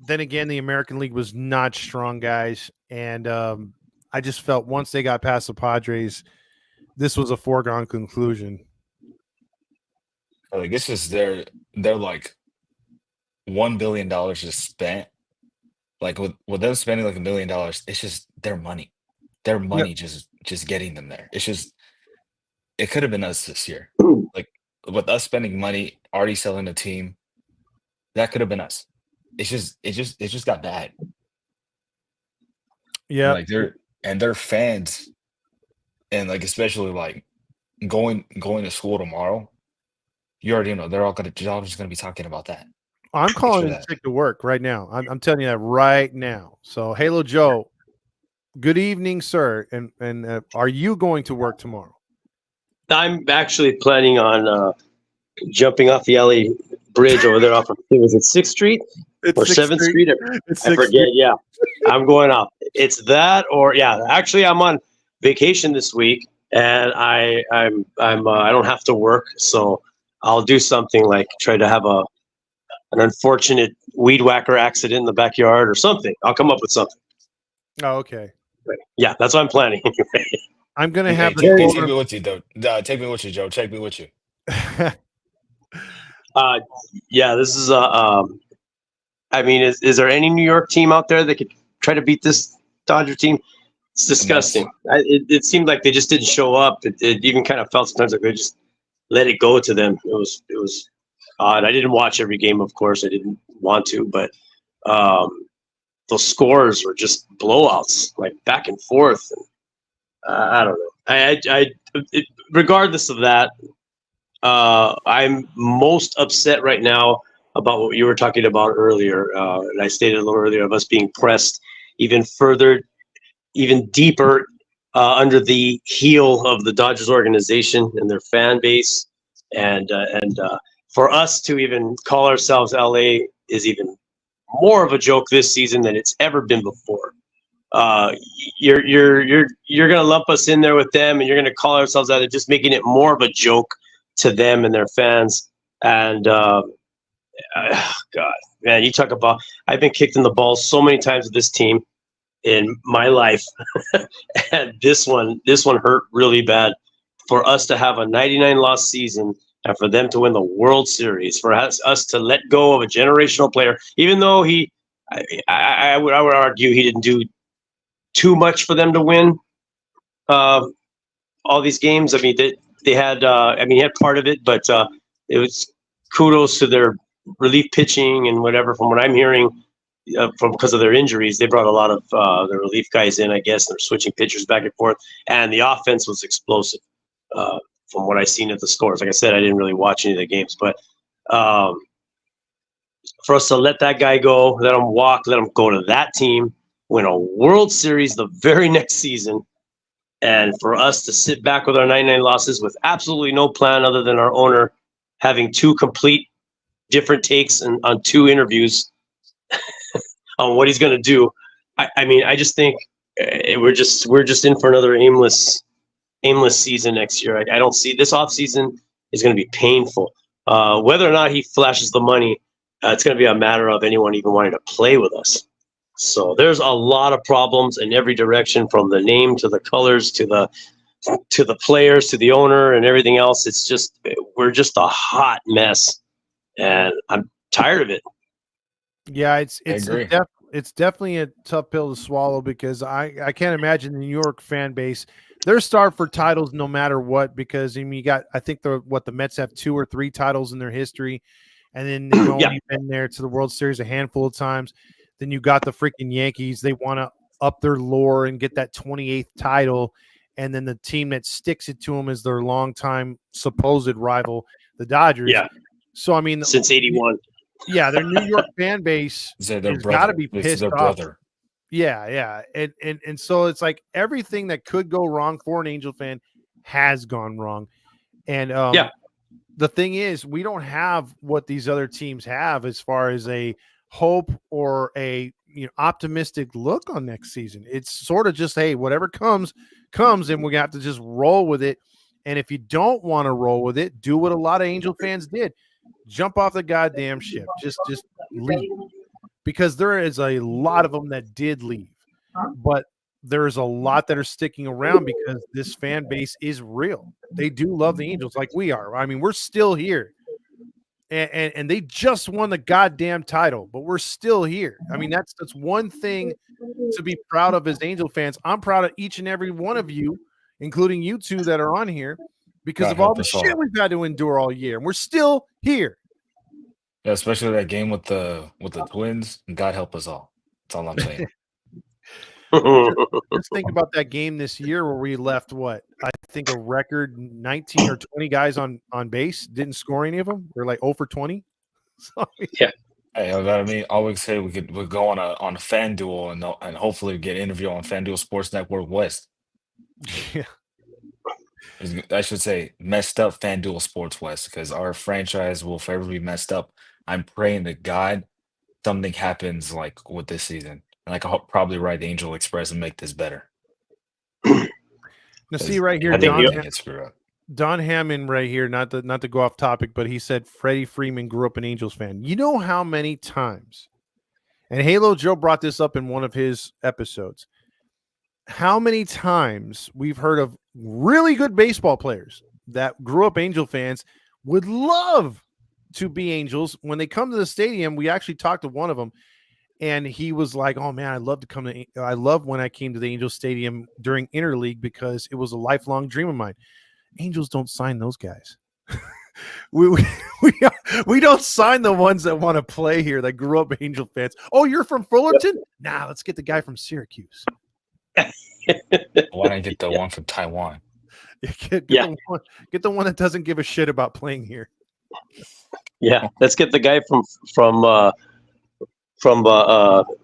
[SPEAKER 1] then again, the American League was not strong, guys, and I just felt once they got past the Padres, this was a foregone conclusion.
[SPEAKER 7] Like it's just they're like $1 billion just spent. Like with them spending like $1 million, it's just their money. Their money just getting them there. It's just it could have been us this year. Like with us spending money, already selling the team, that could have been us. It just got bad.
[SPEAKER 1] Yeah.
[SPEAKER 7] Like their fans and like especially like going to school tomorrow, you already know they're all just gonna be talking about that.
[SPEAKER 1] I'm calling in sick to work right now. I'm telling you that right now. So, Halo Joe, good evening, sir. And are you going to work tomorrow?
[SPEAKER 8] I'm actually planning on jumping off the LA bridge over there off of, was it 6th Street or 7th Street? I forget. Yeah, I'm going up. It's that or actually I'm on vacation this week and I don't have to work. So I'll do something like try to have an unfortunate weed whacker accident in the backyard or something. I'll come up with something.
[SPEAKER 1] Oh, okay.
[SPEAKER 8] Yeah, that's what I'm planning.
[SPEAKER 1] I'm going to have
[SPEAKER 7] take me with you, though. Take me with you, Joe. Take me with you.
[SPEAKER 8] This is I mean, is there any New York team out there that could try to beat this Dodger team? It's disgusting. It seemed like they just didn't show up. It even kind of felt sometimes like they just let it go to them. It was odd. I didn't watch every game, of course. I didn't want to, but those scores were just blowouts, like back and forth. And, I don't know. Regardless of that, I'm most upset right now about what you were talking about earlier. And I stated a little earlier of us being pressed even further, even deeper under the heel of the Dodgers organization and their fan base. And for us to even call ourselves LA is even more of a joke this season than it's ever been before. You're gonna lump us in there with them, and you're gonna call ourselves out, just making it more of a joke to them and their fans. And God, man, you talk about, I've been kicked in the balls so many times with this team in my life, and this one hurt really bad. For us to have a 99 loss season and for them to win the World Series, for us to let go of a generational player, even though I would argue he didn't do too much for them to win all these games. I mean, they had, he had part of it, but it was kudos to their relief pitching and whatever. From what I'm hearing, because of their injuries, they brought a lot of the relief guys in, I guess. They're switching pitchers back and forth, and the offense was explosive. From what I seen at the scores, like I said, I didn't really watch any of the games, but for us to let that guy go, let him walk, let him go to that team, win a World Series the very next season, and for us to sit back with our 99 losses with absolutely no plan other than our owner having two complete different takes on two interviews on what he's going to do. I just think we're just in for another aimless season next year. I don't see this offseason is going to be painful. Whether or not he flashes the money, it's going to be a matter of anyone even wanting to play with us. So there's a lot of problems in every direction, from the name to the colors to the players to the owner and everything else. It's just, we're just a hot mess, and I'm tired of it.
[SPEAKER 1] Yeah, it's definitely a tough pill to swallow, because I can't imagine the New York fan base, they're starved for titles no matter what, because I mean, you got, I think the Mets have 2 or 3 titles in their history, and then they've only been there to the World Series a handful of times. Then you got the freaking Yankees. They want to up their lore and get that 28th title, and then the team that sticks it to them is their longtime supposed rival, the Dodgers.
[SPEAKER 8] Yeah.
[SPEAKER 1] So I mean,
[SPEAKER 8] since '81.
[SPEAKER 1] Yeah, their New York fan base has got to be pissed off.
[SPEAKER 7] Brother.
[SPEAKER 1] Yeah. And so it's like everything that could go wrong for an Angel fan has gone wrong. And the thing is, we don't have what these other teams have as far as a hope or a optimistic look on next season. It's sort of just, hey, whatever comes, and we have to just roll with it. And if you don't want to roll with it, do what a lot of Angel fans did. Jump off the goddamn ship. Just leave. Because there is a lot of them that did leave. But there's a lot that are sticking around because this fan base is real. They do love the Angels like we are. I mean, we're still here. And they just won the goddamn title, but we're still here. I mean, that's one thing to be proud of as Angel fans. I'm proud of each and every one of you, including you two that are on here, because of all the shit we've had to endure all year. And we're still here.
[SPEAKER 7] Yeah, especially that game with the Twins. God help us all. That's all I'm saying.
[SPEAKER 1] Let's think about that game this year where we left I think a record 19 or 20 guys on base, didn't score any of them. We're like 0 for 20. So,
[SPEAKER 8] yeah.
[SPEAKER 7] Hey, I mean, I always say we'd go on a FanDuel and hopefully get an interview on FanDuel Sports Network West.
[SPEAKER 1] Yeah.
[SPEAKER 7] I should say messed up FanDuel Sports West, because our franchise will forever be messed up. I'm praying to God something happens like with this season. And I can probably write the Angel Express and make this better.
[SPEAKER 1] Now, see right here, Don Hammond right here, not to go off topic, but he said Freddie Freeman grew up an Angels fan. You know how many times, and Halo Joe brought this up in one of his episodes, how many times we've heard of really good baseball players that grew up Angel fans would love to be Angels. When they come to the stadium, we actually talked to one of them, and he was like, oh man, I love when I came to the Angels Stadium during Interleague because it was a lifelong dream of mine. Angels don't sign those guys. we don't sign the ones that want to play here that grew up Angel fans. Oh, you're from Fullerton? Nah, let's get the guy from Syracuse.
[SPEAKER 7] Why don't I get the one from Taiwan?
[SPEAKER 1] Get the one that doesn't give a shit about playing here.
[SPEAKER 8] Yeah, let's get the guy from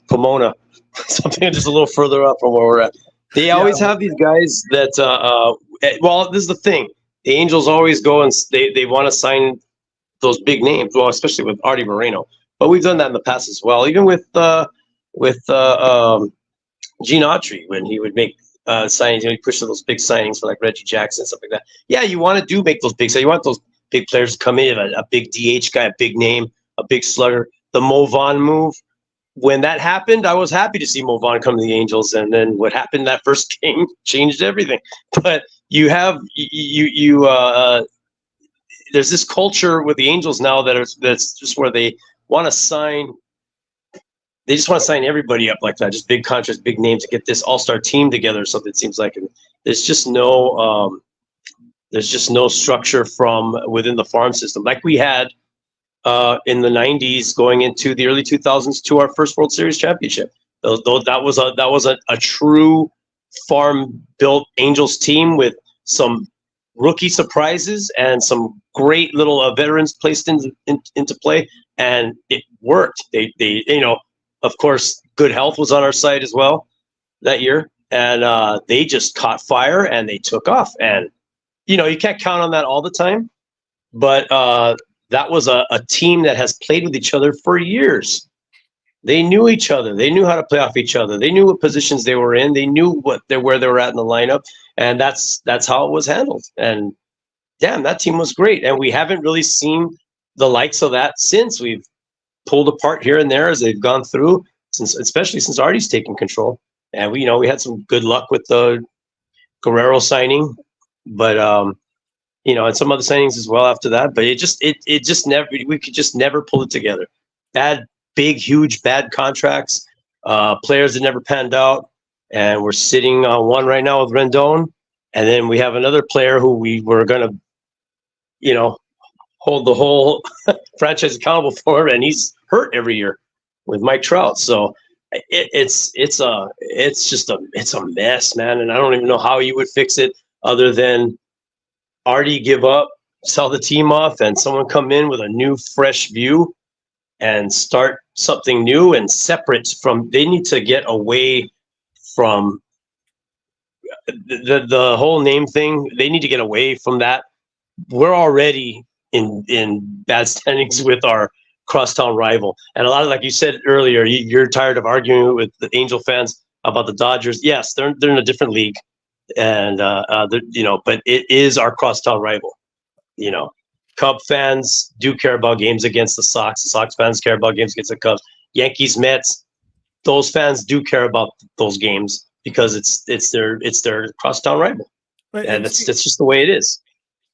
[SPEAKER 8] Pomona, something just a little further up from where we're at. They always have these guys that well, this is the thing. The Angels always go and they want to sign those big names. Well, especially with Arte Moreno. But we've done that in the past as well, even with Gene Autry when he would make signings. He push those big signings for like Reggie Jackson and stuff like that. Yeah, you want to make those big signings. You want those big players to come in, a big DH guy, a big name, a big slugger. The Mo Vaughn move, when that happened, I was happy to see Mo Vaughn come to the Angels, and then what happened that first game changed everything. But you have there's this culture with the Angels now that's just where they want to sign. They just want to sign everybody up like that, just big contracts, big names to get this all-star team together. So it seems like, and there's just no structure from within the farm system like we had in the '90s, going into the early 2000s to our first World Series championship. That was a true farm-built Angels team with some rookie surprises and some great little veterans placed into play, and it worked. They of course, good health was on our side as well that year, and they just caught fire and they took off. And you can't count on that all the time, but that was a team that has played with each other for years. They knew each other. They knew how to play off each other. They knew what positions they were in. They knew where they were at in the lineup, and that's how it was handled. And damn, that team was great. And we haven't really seen the likes of that since. We've pulled apart here and there as they've gone through, especially since Artie's taken control. And we had some good luck with the Guerrero signing, but and some other signings as well after that. But it just never, we could just never pull it together. Big, huge, bad contracts, players that never panned out, and we're sitting on one right now with Rendon, and then we have another player who we were going to, hold the whole franchise accountable for, and he's hurt every year with Mike Trout. So it's a mess, man. And I don't even know how you would fix it other than Artie give up, sell the team off, and someone come in with a new, fresh view and start something new and separate from. They need to get away from the whole name thing. They need to get away from that. We're already in bad standings with our crosstown rival, and a lot of, like you said earlier, you're tired of arguing with the Angel fans about the Dodgers. Yes, they're in a different league, and but it is our crosstown rival. Cub fans do care about games against the Sox. The Sox fans care about games against the Cubs. Yankees, Mets, those fans do care about those games because it's their crosstown rible, and that's just the way it is.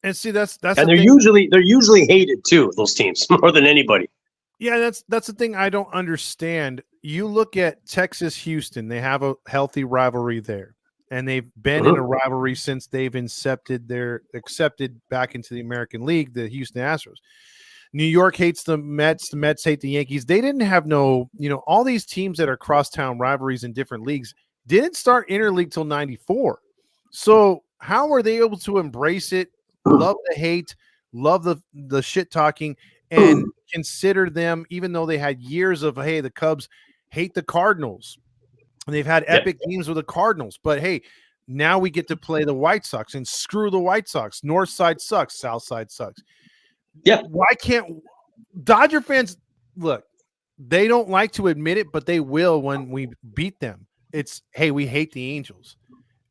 [SPEAKER 1] And see, that's
[SPEAKER 8] and they're usually hated too. Those teams more than anybody.
[SPEAKER 1] Yeah, that's the thing I don't understand. You look at Texas, Houston; they have a healthy rivalry there, and they've been in a rivalry since they've accepted back into the American League. The Houston Astros. New York hates the Mets. The Mets hate the Yankees. They didn't have all these teams that are crosstown rivalries in different leagues didn't start interleague till '94. So how are they able to embrace it? Love the hate, love the shit talking, and consider them, even though they had years of, hey, the Cubs hate the Cardinals, and they've had epic games with the Cardinals, but hey, now we get to play the White Sox, and screw the White Sox. North side sucks, South side sucks.
[SPEAKER 8] Yeah.
[SPEAKER 1] Why can't Dodger fans look? They don't like to admit it, but they will when we beat them. It's, hey, we hate the Angels,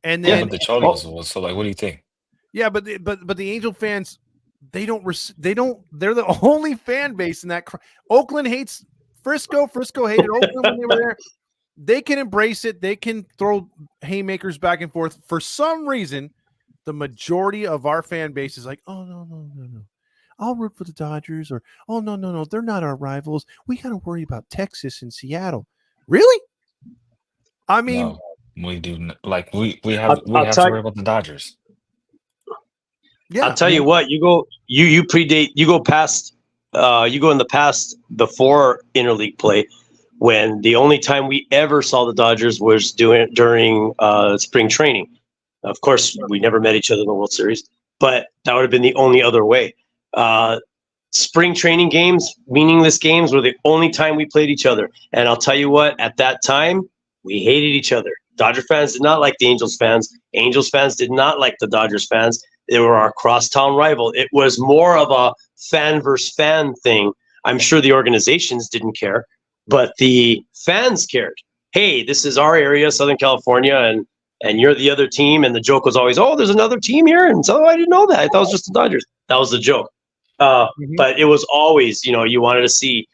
[SPEAKER 1] and then
[SPEAKER 7] but the Chargers was so like, what do you think?
[SPEAKER 1] Yeah, but the Angel fans, they're the only fan base in that. Oakland hates Frisco. Frisco hated Oakland when they were there. They can embrace it. They can throw haymakers back and forth. For some reason, the majority of our fan base is like, oh, no. I'll root for the Dodgers, or, oh, no. They're not our rivals. We got to worry about Texas and Seattle. Really? I mean,
[SPEAKER 7] no, we do. Like we have to worry about the Dodgers.
[SPEAKER 8] Yeah, I'll tell you what, you go past in the past before interleague play, when the only time we ever saw the Dodgers was during spring training. Of course, we never met each other in the World Series, but that would have been the only other way. Spring training games, meaningless games, were the only time we played each other. And I'll tell you what, at that time, we hated each other. Dodger fans did not like the Angels fans. Angels fans did not like the Dodgers fans. They were our crosstown rival. It was more of a fan versus fan thing I'm sure the organizations didn't care, but the fans cared. Hey, this is our area, Southern California, and you're the other team. And the joke was always, oh, there's another team here. And so I didn't know that. I thought it was just the Dodgers. That was the joke. But it was always, you wanted to see,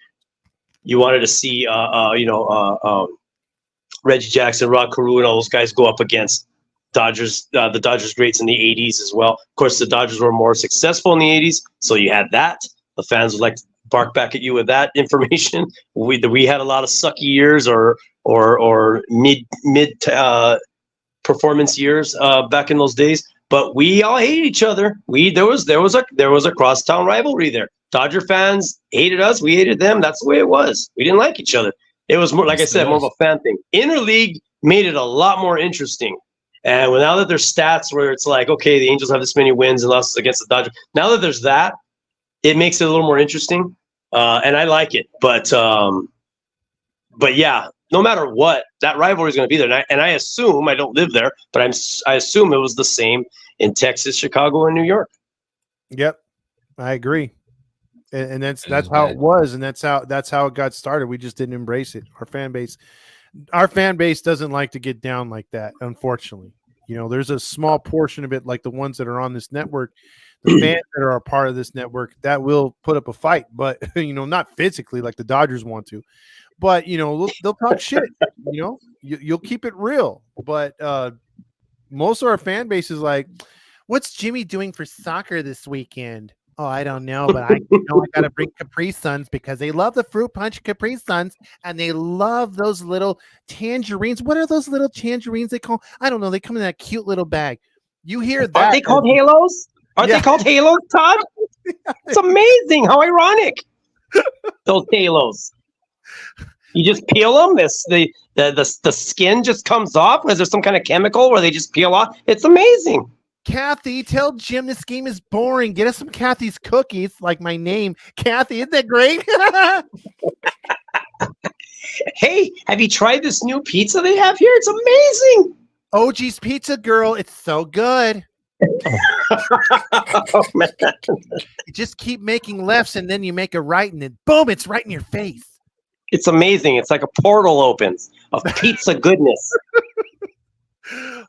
[SPEAKER 8] Reggie Jackson, Rod Carew, and all those guys go up against Dodgers, the Dodgers greats in the 80s as well. Of course, the Dodgers were more successful in the 80s, so you had that. The fans would like to bark back at you with that information. We had a lot of sucky years or mid performance years back in those days, but we all hated each other. There was a crosstown rivalry there. Dodger fans hated us, we hated them. That's the way it was. We didn't like each other. It was more, like I said, more of a fan thing. Interleague made it a lot more interesting. And now that there's stats where it's like, okay, the Angels have this many wins and losses against the Dodgers. Now that there's that, it makes it a little more interesting. And I like it. But yeah, no matter what, that rivalry is going to be there. And I assume, I don't live there, but I assume it was the same in Texas, Chicago, and New York.
[SPEAKER 1] Yep, I agree. And that's how it was, and that's how it got started. We just didn't embrace it. Our fan base doesn't like to get down like that, unfortunately. There's a small portion of it, like the ones that are on this network, the fans that are a part of this network, that will put up a fight, but not physically like the Dodgers want to, but they'll talk shit. You'll keep it real, but most of our fan base is like, what's Jimmy doing for soccer this weekend? Oh, I don't know, but I got to bring Capri Suns because they love the fruit punch Capri Suns, and they love those little tangerines. What are those little tangerines they call? I don't know. They come in that cute little bag. You hear that?
[SPEAKER 8] Aren't they called halos? Aren't they called halos, Todd? It's amazing. How ironic. Those halos. You just peel them. The skin just comes off. Is there some kind of chemical where they just peel off? It's amazing.
[SPEAKER 1] Kathy, tell Jim this game is boring. Get us some Kathy's cookies, like my name, Kathy. Isn't that great?
[SPEAKER 8] Hey, have you tried this new pizza they have here? It's amazing.
[SPEAKER 1] OG's Pizza Girl. It's so good.
[SPEAKER 8] Oh, man.
[SPEAKER 1] You just keep making lefts, and then you make a right, and then boom, it's right in your face.
[SPEAKER 8] It's amazing. It's like a portal opens of pizza goodness.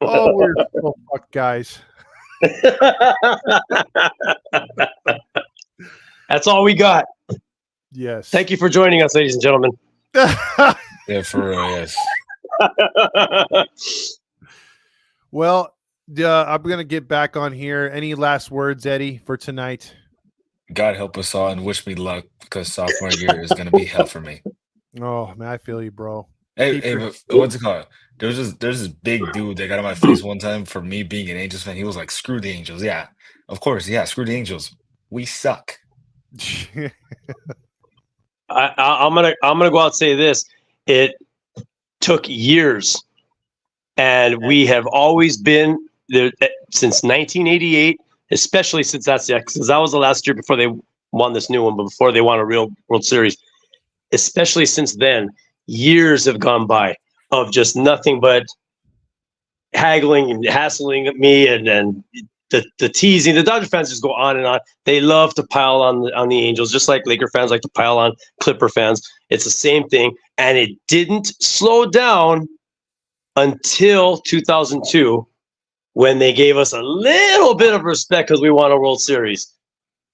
[SPEAKER 1] Oh, we're so fucked, guys.
[SPEAKER 8] That's all we got.
[SPEAKER 1] Yes.
[SPEAKER 8] Thank you for joining us, ladies and gentlemen.
[SPEAKER 7] Yeah, for real, yes.
[SPEAKER 1] Well, I'm going to get back on here. Any last words, Eddie, for tonight?
[SPEAKER 7] God help us all and wish me luck, because sophomore year is going to be hell for me.
[SPEAKER 1] Oh, man, I feel you, bro.
[SPEAKER 7] Hey, what's it called? There's this big dude that got on my face one time for me being an Angels fan. He was like, "Screw the Angels." Yeah, of course. Yeah, screw the Angels. We suck.
[SPEAKER 8] I'm gonna go out and say this. It took years, and we have always been there since 1988, especially since that was the last year before they won this new one, but before they won a real World Series. Especially since then, years have gone by of just nothing but haggling and hassling at me, and the teasing. The Dodger fans just go on and on. They love to pile on the Angels, just like Laker fans like to pile on Clipper fans. It's the same thing, and it didn't slow down until 2002, when they gave us a little bit of respect because we won a World Series.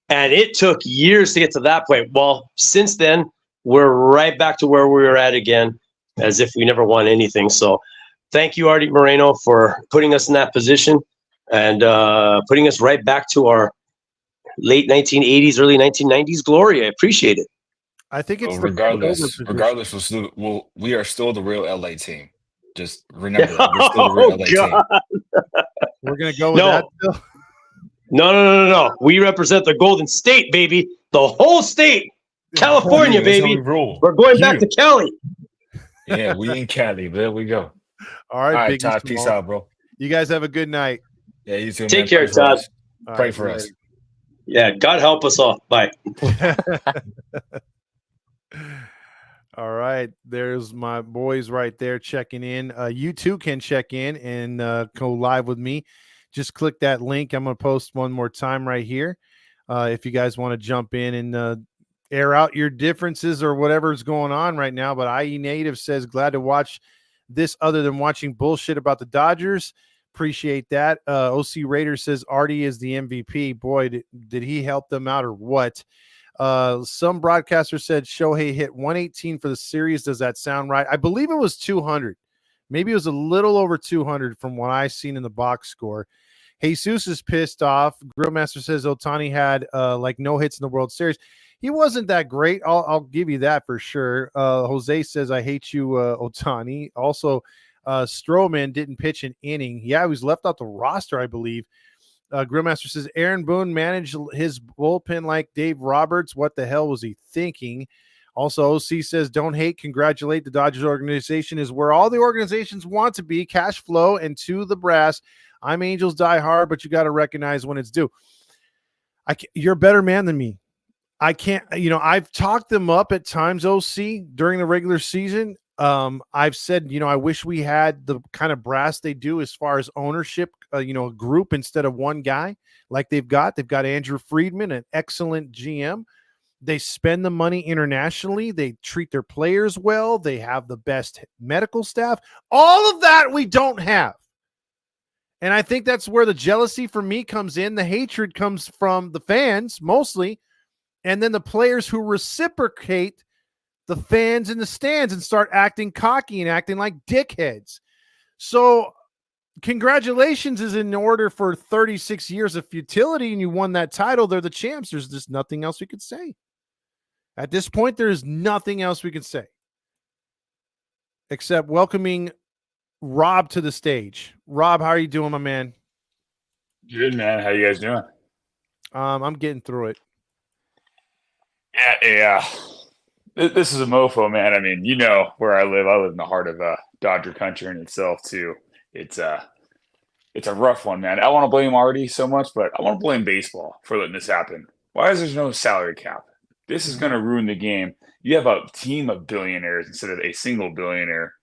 [SPEAKER 8] And it took years to get to that point. Well, since then, we're right back to where we were at again, as if we never won anything. So thank you, Arte Moreno, for putting us in that position and putting us right back to our late 1980s, early 1990s glory. I appreciate it.
[SPEAKER 1] I think it's
[SPEAKER 7] regardless, we are still the real LA team. Just remember, we're still the real LA team.
[SPEAKER 1] We're going to go with that still?
[SPEAKER 8] No. We represent the Golden State, baby. The whole state. California, baby. We're going back to Cali.
[SPEAKER 7] Yeah, we in Cali. There we go.
[SPEAKER 1] All right,
[SPEAKER 7] Todd. Peace out, bro.
[SPEAKER 1] You guys have a good night.
[SPEAKER 7] Yeah, you too.
[SPEAKER 8] Take care, Todd.
[SPEAKER 7] Pray for us.
[SPEAKER 8] Yeah, God help us all. Bye.
[SPEAKER 1] All right, there's my boys right there checking in. You too can check in and go live with me. Just click that link. I'm going to post one more time right here. If you guys want to jump in and air out your differences or whatever's going on right now. But IE Native says, glad to watch this other than watching bullshit about the Dodgers. Appreciate that. OC Raider says Arte is the MVP. Boy, did he help them out or what? Some broadcaster said Shohei hit 118 for the series. Does that sound right? I believe it was 200. Maybe it was a little over 200 from what I seen in the box score. Jesus is pissed off. Grillmaster says Ohtani had like no hits in the World Series. He wasn't that great. I'll give you that for sure. Jose says, I hate you, Ohtani. Also, Stroman didn't pitch an inning. Yeah, he was left off the roster, I believe. Grillmaster says, Aaron Boone managed his bullpen like Dave Roberts. What the hell was he thinking? Also, OC says, don't hate, congratulate. The Dodgers organization is where all the organizations want to be, cash flow and to the brass. I'm Angels die hard, but you got to recognize when it's due. You're a better man than me. I can't, I've talked them up at times, OC, during the regular season. I've said, I wish we had the kind of brass they do as far as ownership, a group instead of one guy like they've got. They've got Andrew Friedman, an excellent GM. They spend the money internationally. They treat their players well. They have the best medical staff. All of that we don't have. And I think that's where the jealousy for me comes in. The hatred comes from the fans mostly, and then the players who reciprocate the fans in the stands and start acting cocky and acting like dickheads. So congratulations is in order for 36 years of futility, and you won that title. They're the champs. There's just nothing else we could say. At this point, there is nothing else we can say except welcoming Rob to the stage. Rob, how are you doing, my man?
[SPEAKER 9] Good, man. How you guys doing?
[SPEAKER 1] I'm getting through it.
[SPEAKER 9] Yeah. This is a mofo, man. I mean, where I live. I live in the heart of Dodger country in itself, too. It's a rough one, man. I want to blame Artie so much, but I want to blame baseball for letting this happen. Why is there no salary cap? This is going to ruin the game. You have a team of billionaires instead of a single billionaire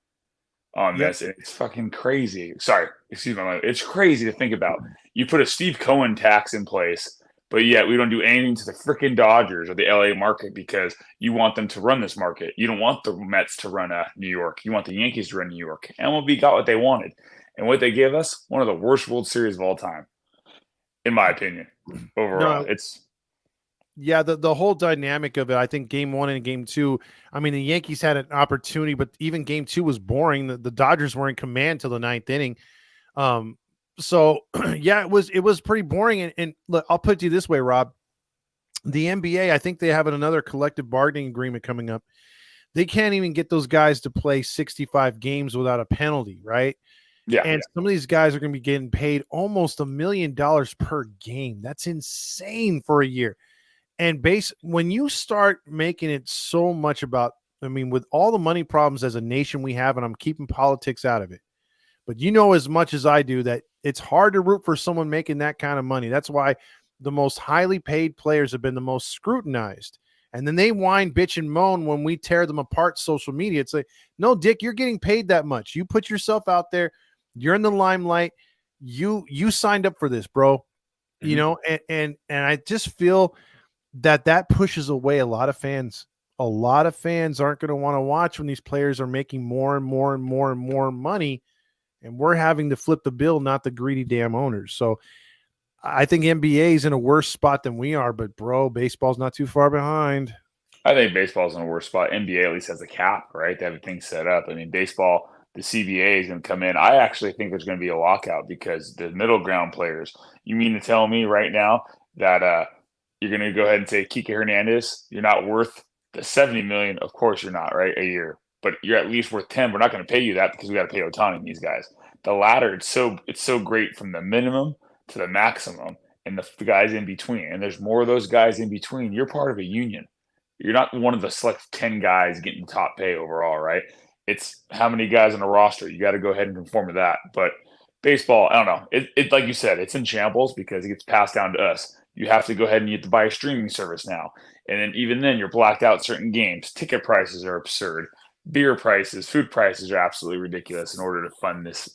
[SPEAKER 9] on this. And it's fucking crazy. Sorry, excuse me. It's crazy to think about. You put a Steve Cohen tax in place, but yet we don't do anything to the freaking Dodgers or the LA market because you want them to run this market. You don't want the Mets to run New York. You want the Yankees to run New York. MLB got what they wanted. And what they gave us, one of the worst World Series of all time, in my opinion. Overall,
[SPEAKER 1] Yeah, the whole dynamic of it, I think game one and game two, I mean, the Yankees had an opportunity, but even game two was boring. The Dodgers were in command till the ninth inning. So, yeah, it was pretty boring. And look, I'll put it to you this way, Rob. The NBA, I think they have another collective bargaining agreement coming up. They can't even get those guys to play 65 games without a penalty, right?
[SPEAKER 9] Yeah.
[SPEAKER 1] And some of these guys are going to be getting paid almost $1 million per game. That's insane for a year. And when you start making it so much about, with all the money problems as a nation we have, and I'm keeping politics out of it, but as much as I do that it's hard to root for someone making that kind of money. That's why the most highly paid players have been the most scrutinized. And then they whine, bitch, and moan when we tear them apart social media. It's like, no, Dick, you're getting paid that much. You put yourself out there. You're in the limelight. You signed up for this, bro.
[SPEAKER 9] Mm-hmm.
[SPEAKER 1] And I just feel that pushes away a lot of fans. A lot of fans aren't going to want to watch when these players are making more and more and more and more money, and we're having to flip the bill, not the greedy damn owners. So I think NBA is in a worse spot than we are, but bro, baseball's not too far behind.
[SPEAKER 9] I think baseball's in a worse spot. NBA at least has a cap, right? They have things set up. I mean, baseball, the CBA is going to come in. I actually think there's going to be a lockout because the middle ground players. You mean to tell me right now that you're going to go ahead and say, Kike Hernandez, you're not worth the $70 million? Of course you're not, right? A year. But you're at least worth 10. We're not going to pay you that because we got to pay Ohtani and these guys. The ladder, it's so great from the minimum to the maximum and the guys in between. And there's more of those guys in between. You're part of a union. You're not one of the select 10 guys getting top pay overall, right? It's how many guys on a roster. You got to go ahead and conform to that. But baseball, I don't know. It like you said, it's in shambles because it gets passed down to us. You have to go ahead and you have to buy a streaming service now. And then even then you're blacked out certain games. Ticket prices are absurd. Beer prices, food prices are absolutely ridiculous in order to fund this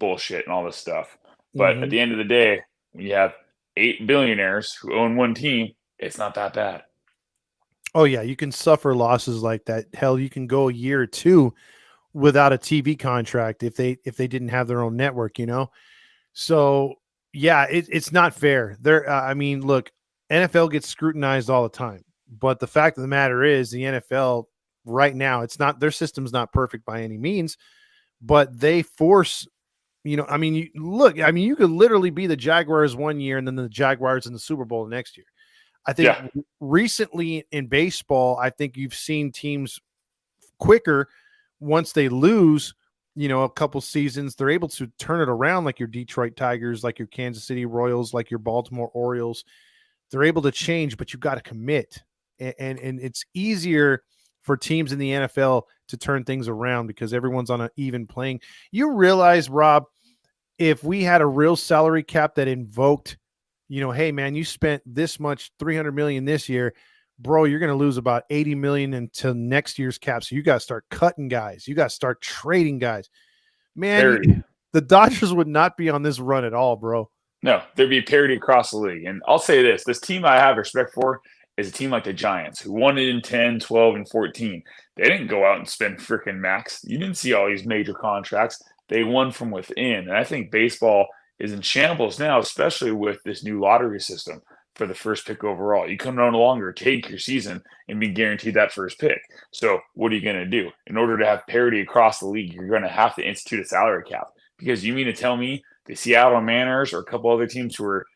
[SPEAKER 9] bullshit and all this stuff. But at the end of the day, when you have 8 billionaires who own one team, it's not that bad.
[SPEAKER 1] Oh yeah, you can suffer losses like that. Hell, you can go a year or two without a TV contract if they didn't have their own network, you know. So yeah, it's not fair. There, I mean, look, NFL gets scrutinized all the time, but the fact of the matter is, the NFL right now, it's not their system's not perfect by any means, but they force. You know, I mean, you could literally be the Jaguars one year and then the Jaguars in the Super Bowl the next year. I think
[SPEAKER 9] Yeah.
[SPEAKER 1] recently in baseball, I think you've seen teams quicker once they lose, you know, a couple seasons, they're able to turn it around, like your Detroit Tigers, like your Kansas City Royals, like your Baltimore Orioles. They're able to change, but you got to commit. And it's easier for teams in the NFL to turn things around because everyone's on an even playing. You realize, Rob, if we had a real salary cap that invoked, you know, hey man, you spent this much, 300 million this year, bro, you're going to lose about 80 million until next year's cap. So you got to start cutting guys. You got to start trading guys. Man,
[SPEAKER 9] Parity.
[SPEAKER 1] the Dodgers would not be on this run at all, bro.
[SPEAKER 9] No, there'd be parity across the league. And I'll say this team I have respect for is a team like the Giants, who won it in 10, 12, and 14. They didn't go out and spend freaking max. You didn't see all these major contracts. They won from within. And I think baseball is in shambles now, especially with this new lottery system for the first pick overall. You can no longer take your season and be guaranteed that first pick. So what are you going to do? In order to have parity across the league, you're going to have to institute a salary cap. Because you mean to tell me the Seattle Mariners or a couple other teams who are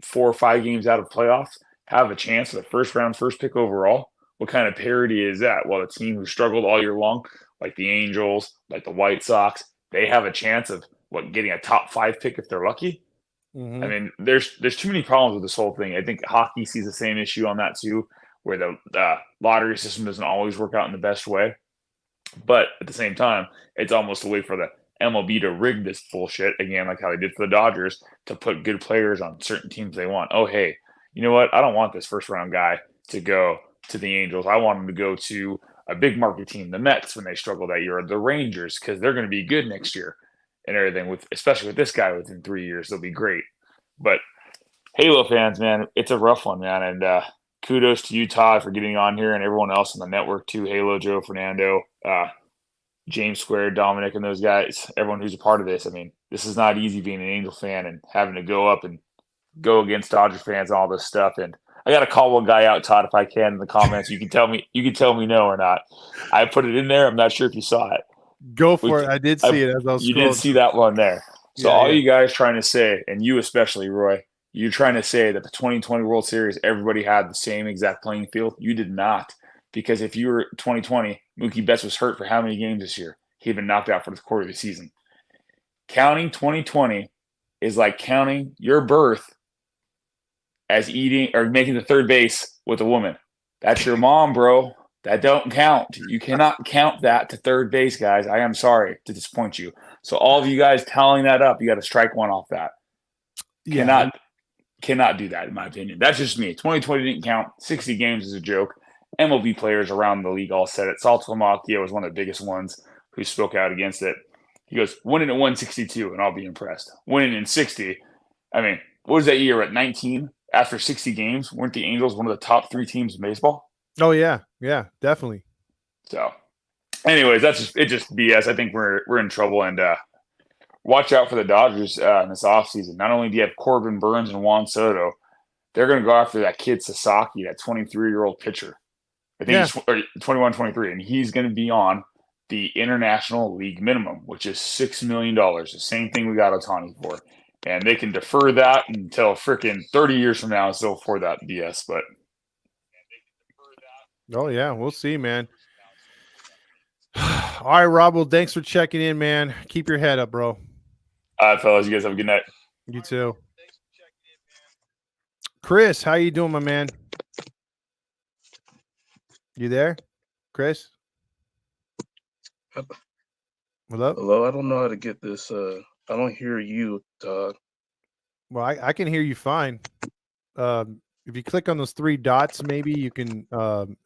[SPEAKER 9] 4 or 5 games out of playoffs have a chance of the first round, first pick overall? What kind of parity is that? Well, the team who struggled all year long, like the Angels, like the White Sox, they have a chance of getting a top 5 pick if they're lucky.
[SPEAKER 1] Mm-hmm.
[SPEAKER 9] I mean, there's too many problems with this whole thing. I think hockey sees the same issue on that too, where the lottery system doesn't always work out in the best way. But at the same time, it's almost a way for the MLB to rig this bullshit again, like how they did for the Dodgers, to put good players on certain teams they want. Oh, hey, you know what? I don't want this first round guy to go to the Angels. I want him to go to a big market team, the Mets when they struggle that year, or the Rangers because they're going to be good next year and everything. Especially with this guy within 3 years, they'll be great. But Halo fans, man, it's a rough one, man. And kudos to you, Todd, for getting on here, and everyone else on the network too. Halo, Joe, Fernando, James Square, Dominic, and those guys, everyone who's a part of this. I mean, this is not easy being an Angel fan and having to go up and go against Dodger fans and all this stuff. And I got to call one guy out, Todd, if I can, in the comments. You can tell me no or not. I put it in there. I'm not sure if you saw it.
[SPEAKER 1] Go for it. I did see it as I was
[SPEAKER 9] You
[SPEAKER 1] scrolling.
[SPEAKER 9] did see that one there. So
[SPEAKER 1] Yeah,
[SPEAKER 9] all
[SPEAKER 1] yeah.
[SPEAKER 9] you guys trying to say, and you especially, Roy, you're trying to say that the 2020 World Series, everybody had the same exact playing field. You did not. Because if you were 2020, Mookie Betts was hurt for how many games this year? He'd been knocked out for the quarter of the season. Counting 2020 is like counting your birth as eating or making the third base with a woman. That's your mom, bro. That don't count. You cannot count that to third base, guys. I am sorry to disappoint you. So all of you guys tallying that up, you got to strike one off that.
[SPEAKER 1] Yeah.
[SPEAKER 9] Cannot do that, in my opinion. That's just me. 2020 didn't count. 60 games is a joke. MLB players around the league all said it. Salto Macchio was one of the biggest ones who spoke out against it. He goes, winning at 162, and I'll be impressed. Winning in 60, I mean, what was that year at 19? After 60 games, weren't the Angels one of the top 3 teams in baseball?
[SPEAKER 1] Oh yeah, yeah, definitely.
[SPEAKER 9] So, anyways, that's just BS. I think we're in trouble, and watch out for the Dodgers in this offseason. Not only do you have Corbin Burns and Juan Soto, they're going to go after that kid Sasaki, that 23-year-old pitcher. I think he's 21, 23, and he's going to be on the International League minimum, which is $6 million. The same thing we got Ohtani for. And they can defer that until freaking 30 years from now and still afford that BS. But
[SPEAKER 1] oh yeah, we'll see, man. All right, Rob. Well, thanks for checking in, man. Keep your head up, bro.
[SPEAKER 9] all right, fellas, you guys have a good night.
[SPEAKER 1] You too. Chris, how you doing, my man? You there, Chris? Hello?
[SPEAKER 10] Hello, I don't know how to get this. I don't hear you, Todd.
[SPEAKER 1] Well, I can hear you fine. If you click on those 3 dots, maybe you can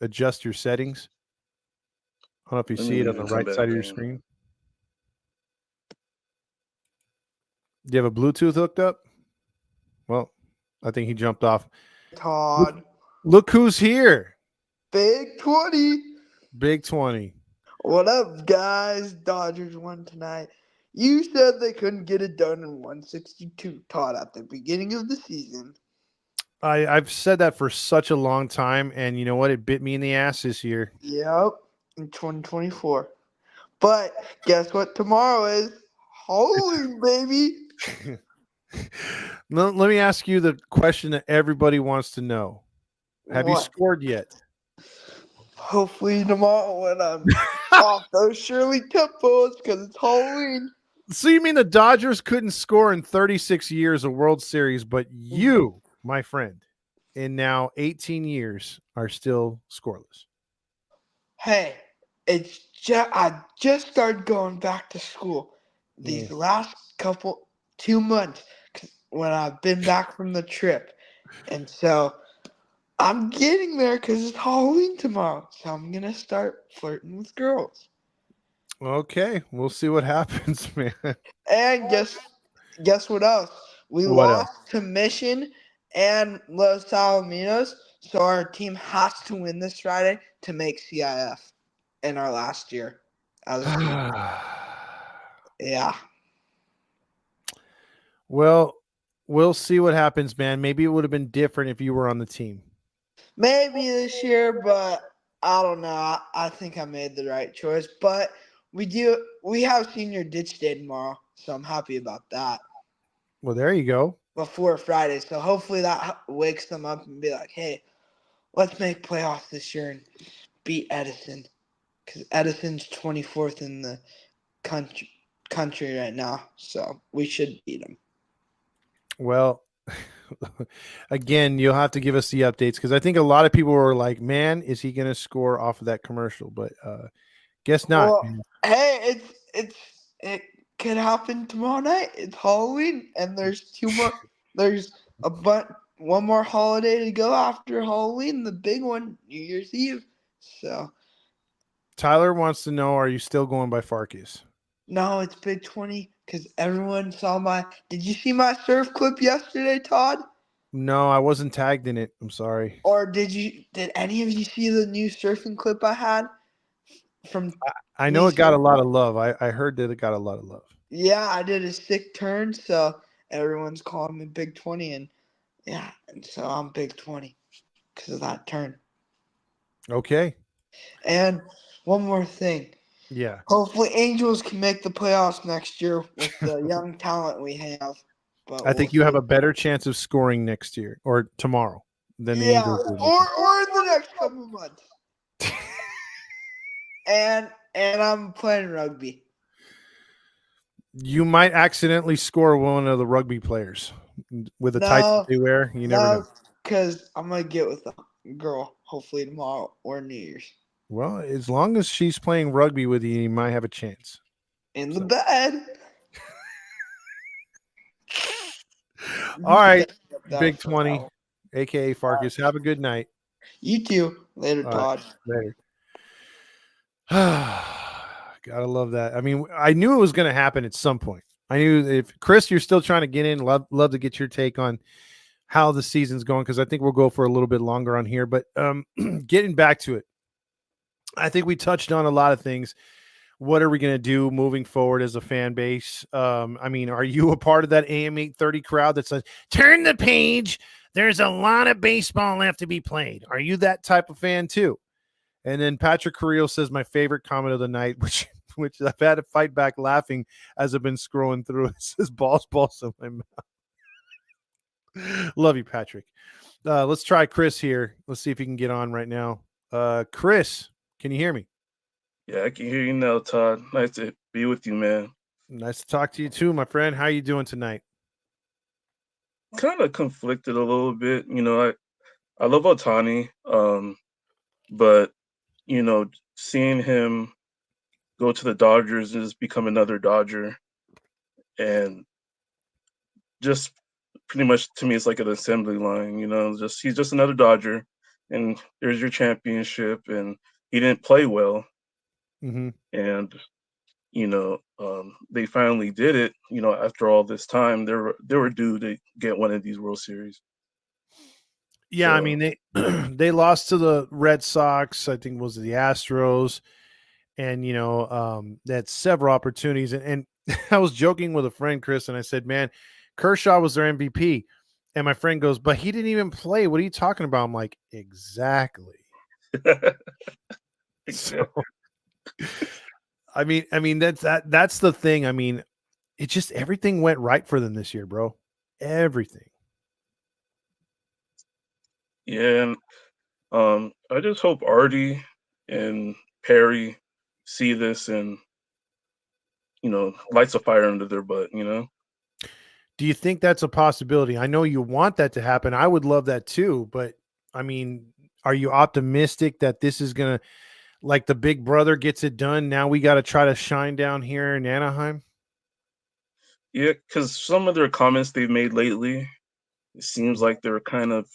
[SPEAKER 1] adjust your settings. I don't know if you see it on the right side of your screen. Do you have a Bluetooth hooked up? Well, I think he jumped off.
[SPEAKER 11] Todd.
[SPEAKER 1] Look who's here.
[SPEAKER 11] Big 20.
[SPEAKER 1] Big 20.
[SPEAKER 11] What up, guys? Dodgers won tonight. You said they couldn't get it done in 162, Todd, at the beginning of the season.
[SPEAKER 1] I've said that for such a long time, and you know what? It bit me in the ass this year.
[SPEAKER 11] Yep, in 2024. But guess what tomorrow is? Halloween, baby.
[SPEAKER 1] Let me ask you the question that everybody wants to know. Have you
[SPEAKER 11] What?
[SPEAKER 1] scored yet?
[SPEAKER 11] Hopefully tomorrow when I'm off those Shirley Temples because it's Halloween.
[SPEAKER 1] So you mean the Dodgers couldn't score in 36 years of World Series, but you, my friend, in now 18 years are still scoreless?
[SPEAKER 11] Hey, I just started going back to school these last 2 months when I've been back from the trip. And so I'm getting there because it's Halloween tomorrow. So I'm going to start flirting with girls.
[SPEAKER 1] Okay, we'll see what happens, man.
[SPEAKER 11] And guess what else? We
[SPEAKER 1] What
[SPEAKER 11] lost to Mission and Los Alamitos, so our team has to win this Friday to make CIF in our last year as a team. Yeah.
[SPEAKER 1] Well, we'll see what happens, man. Maybe it would have been different if you were on the team.
[SPEAKER 11] Maybe this year, but I don't know. I think I made the right choice. But we have senior ditch day tomorrow, so I'm happy about that.
[SPEAKER 1] Well, there you go.
[SPEAKER 11] Before Friday, so hopefully that wakes them up and be like, hey, let's make playoffs this year and beat Edison. Because Edison's 24th in the country right now, so we should beat them.
[SPEAKER 1] Well, again, you'll have to give us the updates because I think a lot of people were like, man, is he going to score off of that commercial? But guess not.
[SPEAKER 11] Well, hey, it could happen tomorrow night. It's Halloween, and there's one more holiday to go after Halloween, the big one, New Year's Eve. So
[SPEAKER 1] Tyler wants to know, are you still going by Farkas?
[SPEAKER 11] no, it's Big 20 because everyone saw my. Did you see my surf clip yesterday, Todd?
[SPEAKER 1] No, I wasn't tagged in it. I'm sorry.
[SPEAKER 11] Or did any of you see the new surfing clip I had from?
[SPEAKER 1] I know it got a lot of love. I heard that it got a lot of love.
[SPEAKER 11] Yeah, I did a sick turn, so everyone's calling me Big 20, and yeah, and so I'm Big 20 because of that turn.
[SPEAKER 1] Okay.
[SPEAKER 11] And one more thing.
[SPEAKER 1] Yeah.
[SPEAKER 11] Hopefully, Angels can make the playoffs next year with the young talent we have. But
[SPEAKER 1] I think you have a better chance of scoring next year or tomorrow than the Angels do.
[SPEAKER 11] Or in the next couple of months. and I'm playing rugby.
[SPEAKER 1] You might accidentally score one of the rugby players with the tights that they wear. You never know.
[SPEAKER 11] Because I'm going to get with a girl hopefully tomorrow or New Year's.
[SPEAKER 1] Well, as long as she's playing rugby with you, you might have a chance.
[SPEAKER 11] In the bed.
[SPEAKER 1] All right, Big 20, a.k.a. Farkas. Have a good night.
[SPEAKER 11] You too. Later, Todd.
[SPEAKER 1] Later. Gotta love that. I mean, I knew it was going to happen at some point. I knew if Chris, you're still trying to get in. Love to get your take on how the season's going because I think we'll go for a little bit longer on here. But getting back to it, I think we touched on a lot of things. What are we going to do moving forward as a fan base? I mean, are you a part of that AM 830 crowd that says, turn the page? There's a lot of baseball left to be played. Are you that type of fan too? And then Patrick Carrillo says my favorite comment of the night, which I've had to fight back laughing as I've been scrolling through. It says balls in my mouth. Love you, Patrick. Let's try Chris here. Let's see if he can get on right now. Chris, can you hear me?
[SPEAKER 10] Yeah, I can hear you now, Todd. Nice to be with you, man.
[SPEAKER 1] Nice to talk to you too, my friend. How are you doing tonight?
[SPEAKER 10] Kind of conflicted a little bit. You know, I love Ohtani, but, you know, seeing him go to the Dodgers and just become another Dodger and just pretty much to me it's like an assembly line, you know, he's just another Dodger and there's your championship and he didn't play well.
[SPEAKER 1] Mm-hmm.
[SPEAKER 10] And you know, they finally did it. You know, after all this time, they were due to get one of these World Series.
[SPEAKER 1] Yeah, I
[SPEAKER 10] So
[SPEAKER 1] mean they they lost to the Red Sox. I think it was the Astros, and they had several opportunities. And I was joking with a friend, Chris, and I said, "Man, Kershaw was their MVP." And my friend goes, "But he didn't even play. What are you talking about?" I'm like, "Exactly." So, I mean that's the thing. I mean, it just everything went right for them this year, bro. Everything.
[SPEAKER 10] yeah, and I just hope Artie and Perry see this and lights a fire under their butt.
[SPEAKER 1] Do you think that's a possibility? I know you want that to happen. I would love that too, but I mean, are you optimistic that this is going to like the big brother gets it done? Now we got to try to shine down here in Anaheim?
[SPEAKER 10] Yeah, because some of their comments they've made lately, it seems like they're kind of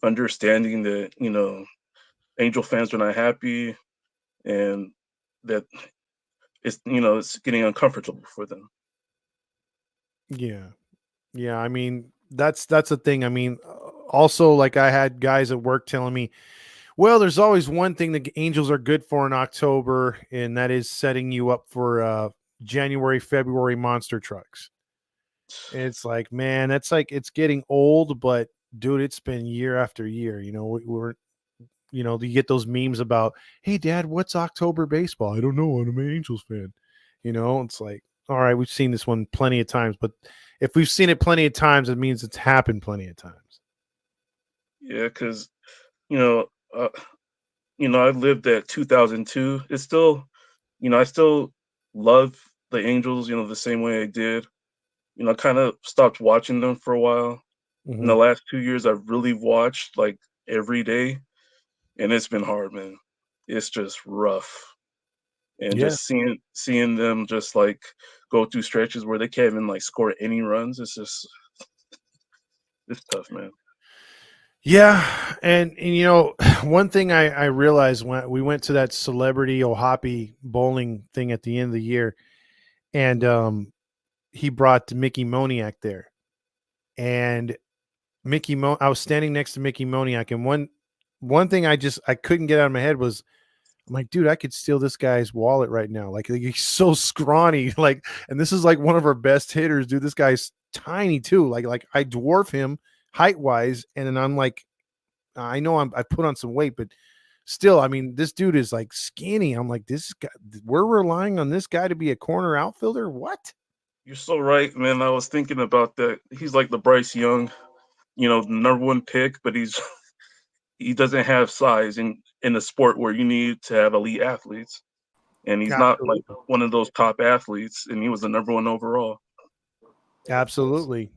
[SPEAKER 10] understanding that Angel fans are not happy and that it's getting uncomfortable for them.
[SPEAKER 1] Yeah. Yeah, I mean, that's the thing. I mean, also like I had guys at work telling me, well, there's always one thing the Angels are good for in October, and that is setting you up for January, February monster trucks. It's like, man, that's like it's getting old, but dude, it's been year after year. We're you get those memes about, hey, Dad, what's October baseball? I don't know. I'm an Angels fan. It's like, all right, we've seen this one plenty of times, but if we've seen it plenty of times, it means it's happened plenty of times.
[SPEAKER 10] Yeah, because you know, uh, I lived at 2002. It's still, I still love the Angels. The same way I did. I kind of stopped watching them for a while. In the
[SPEAKER 1] Mhm.
[SPEAKER 10] last 2 years, I've really watched like every day, and it's been hard, man. It's just rough, and
[SPEAKER 1] Yeah.
[SPEAKER 10] just seeing them just like go through stretches where they can't even like score any runs. It's tough, man.
[SPEAKER 1] Yeah, and one thing I realized when we went to that celebrity Ohapi bowling thing at the end of the year, and he brought Mickey Moniak there, and I was standing next to Mickey Moniak, and one thing I couldn't get out of my head was, I'm like, dude, I could steal this guy's wallet right now. Like he's so scrawny, like, and this is like one of our best hitters, dude. This guy's tiny too. Like I dwarf him height wise, and then I'm like, I know I put on some weight, but still, I mean, this dude is like skinny. I'm like, this guy, we're relying on this guy to be a corner outfielder. What?
[SPEAKER 10] You're so right, man. I was thinking about that. He's like the Bryce Young, number one pick, but he doesn't have size in a sport where you need to have elite athletes, and he's not like
[SPEAKER 1] Absolutely.
[SPEAKER 10] one of those top athletes, and he was the number one overall.
[SPEAKER 1] Absolutely.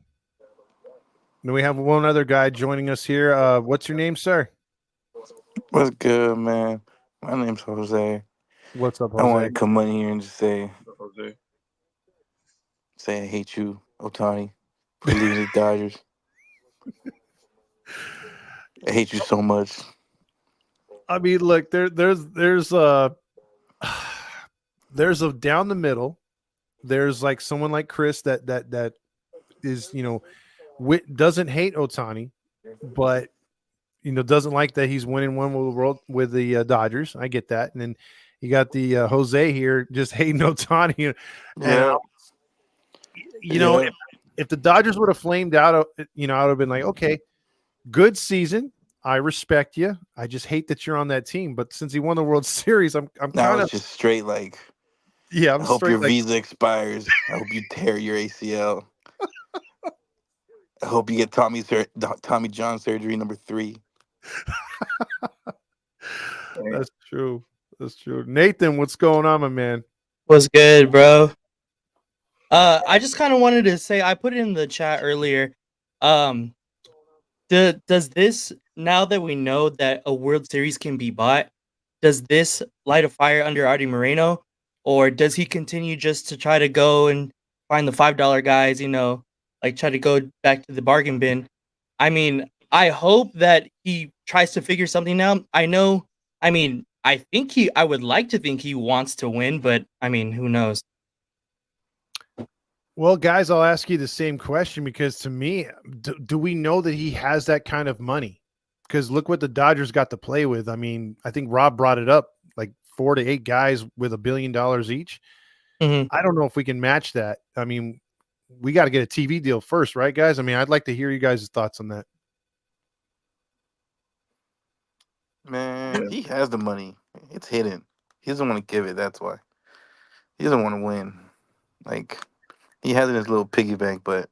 [SPEAKER 1] Then we have one other guy joining us here. What's your name, sir?
[SPEAKER 12] What's good, man? My name's Jose.
[SPEAKER 1] What's up,
[SPEAKER 12] I want
[SPEAKER 1] Jose?
[SPEAKER 12] to come in here and just say
[SPEAKER 10] Jose.
[SPEAKER 12] I hate you, Ohtani, for leaving the Dodgers. I hate you so much.
[SPEAKER 1] I mean, look, there's there's a down the middle. There's like someone like Chris that is doesn't hate Ohtani, but doesn't like that he's winning one with the world with the Dodgers. I get that, and then you got the Jose here just hating Ohtani, and
[SPEAKER 12] Yeah. Yeah.
[SPEAKER 1] if the Dodgers would have flamed out, I would have been like, okay, good season. I respect you. I just hate that you're on that team. But since he won the World Series, I'm
[SPEAKER 12] Now
[SPEAKER 1] kind
[SPEAKER 12] it's
[SPEAKER 1] of
[SPEAKER 12] just straight like,
[SPEAKER 1] I'm
[SPEAKER 12] I hope
[SPEAKER 1] straight
[SPEAKER 12] your
[SPEAKER 1] like
[SPEAKER 12] visa expires. I hope you tear your ACL. I hope you get Tommy John surgery number 3.
[SPEAKER 1] that's true. That's true. Nathan, what's going on, my man?
[SPEAKER 13] What's good, bro? I just kind of wanted to say I put it in the chat earlier. Um, does this now that we know that a World Series can be bought, does this light a fire under Artie Moreno, or does he continue just to try to go and find the $5 guys? Like try to go back to the bargain bin. I mean, I hope that he tries to figure something out. I know. I mean, I would like to think he wants to win, but I mean, who knows?
[SPEAKER 1] Well, guys, I'll ask you the same question because to me, do we know that he has that kind of money? because look what the Dodgers got to play with. I mean, I think Rob brought it up, like 4 to 8 guys with $1 billion each.
[SPEAKER 13] Mhm.
[SPEAKER 1] I don't know if we can match that. I mean, we got to get a TV deal first, right, guys? I mean, I'd like to hear you guys' thoughts on that.
[SPEAKER 12] Man, he has the money. It's hidden. He doesn't want to give it. That's why. He doesn't want to win. Like, he has it in his little piggy bank, but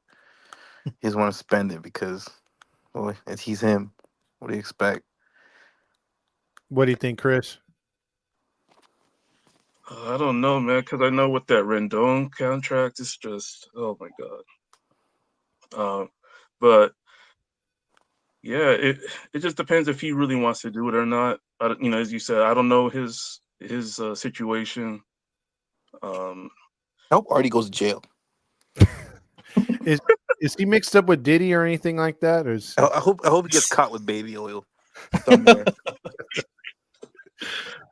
[SPEAKER 12] he doesn't want to spend it because, boy, he's him. What do you expect?
[SPEAKER 1] What do you think, Chris?
[SPEAKER 10] I don't know, man, because I know with that Rendon contract, it's just, oh my god. But yeah, it just depends if he really wants to do it or not. As you said, I don't know his situation.
[SPEAKER 12] I hope Artie goes to jail.
[SPEAKER 1] Is he mixed up with Diddy or anything like that? Or is...
[SPEAKER 12] I hope he gets caught with baby oil somewhere.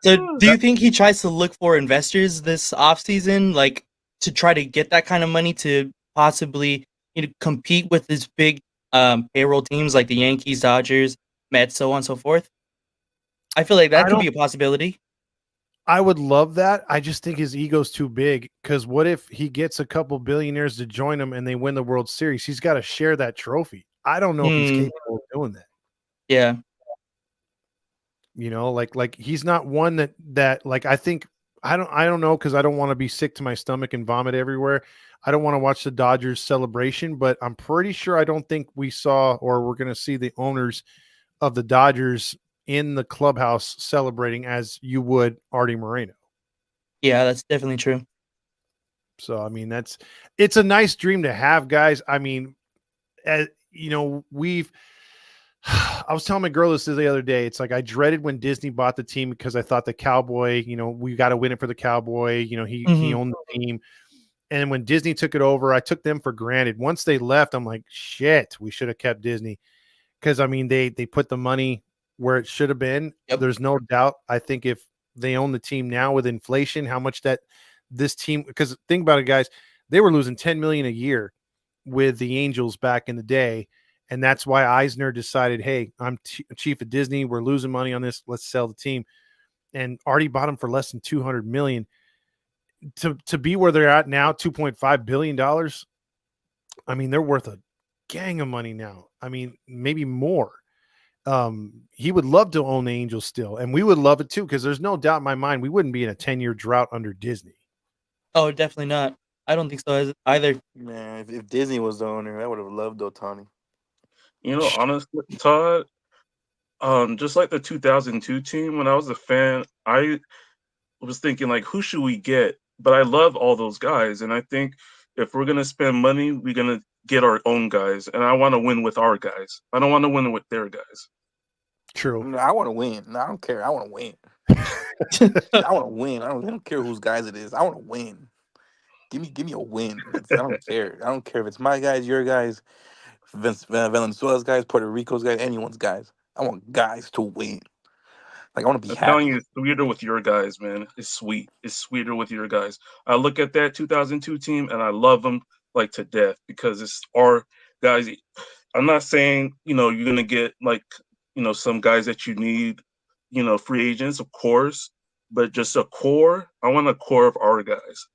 [SPEAKER 13] So, do you think he tries to look for investors this offseason, like to try to get that kind of money to possibly compete with his big payroll teams like the Yankees, Dodgers, Mets, so on and so forth? I feel like that could be a possibility.
[SPEAKER 1] I would love that. I just think his ego's too big, because what if he gets a couple billionaires to join him and they win the World Series? He's got to share that trophy. I don't know if he's capable of doing that.
[SPEAKER 13] Yeah.
[SPEAKER 1] Like he's not one that like, I think I don't know, because I don't want to be sick to my stomach and vomit everywhere. I don't want to watch the Dodgers celebration, but I'm pretty sure I don't think we saw or we're going to see the owners of the Dodgers in the clubhouse celebrating as you would Arte Moreno.
[SPEAKER 13] Yeah, that's definitely true.
[SPEAKER 1] So, I mean, it's a nice dream to have, guys. I mean, I was telling my girl this the other day. It's like, I dreaded when Disney bought the team because I thought the Cowboy, we got to win it for the Cowboy. He owned the team. And when Disney took it over, I took them for granted. Once they left, I'm like, shit, we should have kept Disney. Because, I mean, they put the money where it should have been.
[SPEAKER 13] Yep.
[SPEAKER 1] There's no doubt. I think if they own the team now with inflation, how much that this team, because think about it, guys, they were losing $10 million a year with the Angels back in the day. And that's why Eisner decided, hey, I'm chief of Disney. We're losing money on this. Let's sell the team. And Artie bought them for less than $200 million. To be where they're at now, $2.5 billion. I mean, they're worth a gang of money now. I mean, maybe more. He would love to own the Angels still, and we would love it too, because there's no doubt in my mind we wouldn't be in a 10-year drought under Disney.
[SPEAKER 13] Oh, definitely not. I don't think so either.
[SPEAKER 12] Man, if Disney was the owner, I would have loved Ohtani.
[SPEAKER 10] Honestly, Todd, just like the 2002 team, when I was a fan, I was thinking, like, who should we get? But I love all those guys, and I think if we're going to spend money, we're going to get our own guys, and I want to win with our guys. I don't want to win with their guys.
[SPEAKER 1] True.
[SPEAKER 12] No, I want to win. No, I don't care. I want to win. I want to win. I don't care whose guys it is. I want to win. Give me a win. I don't care. I don't care if it's my guys, your guys, Venezuela's guys, Puerto Rico's guys, anyone's guys. I want guys to win. Like, I want to be
[SPEAKER 10] I'm
[SPEAKER 12] happy.
[SPEAKER 10] telling you, it's sweeter with your guys, man. It's sweet. It's sweeter with your guys. I look at that 2002 team, and I love them like to death because it's our guys. I'm not saying, you're going to get like, some guys that you need, free agents, of course, but just a core. I want a core of our guys.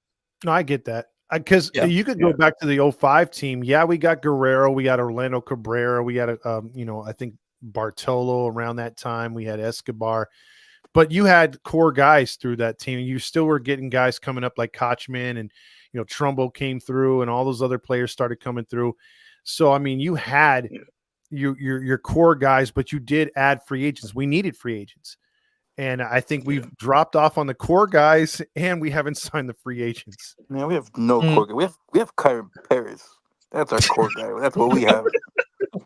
[SPEAKER 1] No, I get that. Because you could go back to the 05 team. Yeah, we got Guerrero. We got Orlando Cabrera. We had, I think Bartolo around that time. We had Escobar. But you had core guys through that team. You still were getting guys coming up like Kochman, and, Trumbo came through, and all those other players started coming through. So, I mean, you had your core guys, but you did add free agents. We needed free agents. And I think we've dropped off on the core guys, and we haven't signed the free agents.
[SPEAKER 12] Man, we have no core guy. We have Kyron Paris. That's our core guy. That's what we have.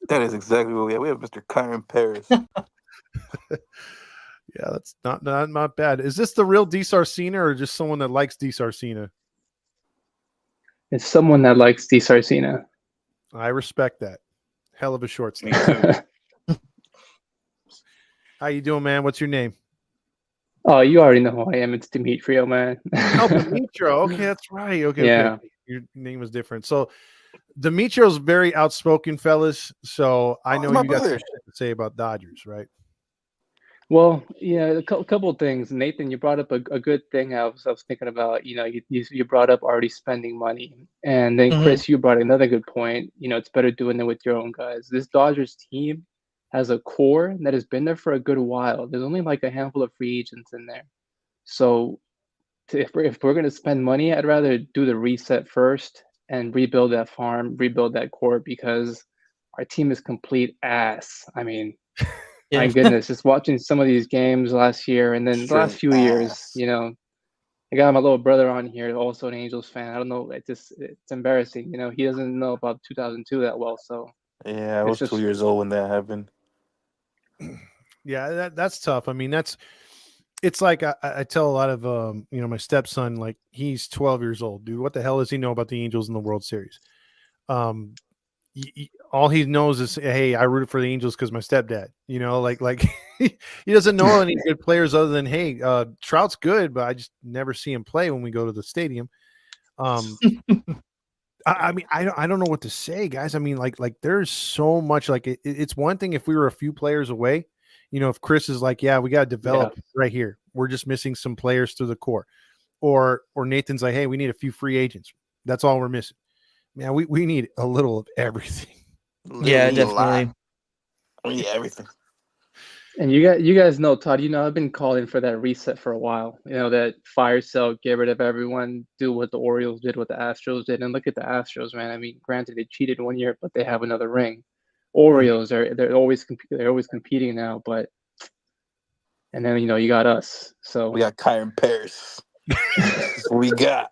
[SPEAKER 12] That is exactly what we have. We have Mr. Kyron Paris.
[SPEAKER 1] Yeah, that's not bad. Is this the real D. Sarcina, or just someone that likes D. Sarcina?
[SPEAKER 14] It's someone that likes D. Sarcina.
[SPEAKER 1] I respect that. Hell of a short sleeve. How you doing, man? What's your name?
[SPEAKER 14] Oh, you already know who I am. It's Demetrio, man.
[SPEAKER 1] Oh, Demetrio. Okay, that's right. Okay,
[SPEAKER 14] yeah.
[SPEAKER 1] Okay. Your name is different. So Demetrio's very outspoken, fellas. So I know you got some shit to say about Dodgers, right?
[SPEAKER 14] Well, yeah, a couple of things. Nathan, you brought up a good thing. I was thinking about, you brought up already spending money. And then
[SPEAKER 13] Mhm.
[SPEAKER 14] Chris, you brought another good point. It's better doing it with your own guys. This Dodgers team has a core that has been there for a good while. There's only like a handful of free agents in there. So if we're going to spend money, I'd rather do the reset first and rebuild that farm, rebuild that core, because our team is complete ass. I mean, my
[SPEAKER 13] Yeah.
[SPEAKER 14] goodness, just watching some of these games last year and then the last
[SPEAKER 12] Straight
[SPEAKER 14] few years,
[SPEAKER 12] ass.
[SPEAKER 14] I got my little brother on here, also an Angels fan. I don't know, it's embarrassing. He doesn't know about 2002 that well, so
[SPEAKER 12] Yeah, I
[SPEAKER 14] it's
[SPEAKER 12] was 2
[SPEAKER 14] just
[SPEAKER 12] years old when that happened.
[SPEAKER 1] Yeah, that's tough. I mean, it's like I tell a lot of my stepson, like he's 12 years old, dude. What the hell does he know about the Angels in the World Series? All he knows is, hey, I rooted for the Angels because my stepdad. Like he doesn't know any good players other than, hey, Trout's good, but I just never see him play when we go to the stadium. I mean, I don't know what to say, guys. I mean, like there's so much. Like it's one thing if we were a few players away. If Chris is like, yeah, we got to develop right here. We're just missing some players through the core, or Nathan's like, hey, we need a few free agents. That's all we're missing. Man, we need a little of everything.
[SPEAKER 13] Yeah,
[SPEAKER 12] Literally a lot.
[SPEAKER 13] definitely.
[SPEAKER 12] We need everything.
[SPEAKER 14] And you guys know, Todd, I've been calling for that reset for a while. That fire sale, get rid of everyone, do what the Orioles did, what the Astros did. And look at the Astros, man. I mean, granted, they cheated one year, but they have another ring. Orioles they're always competing now, and then you got us. So
[SPEAKER 12] We got Kyron Paris. That's what we got.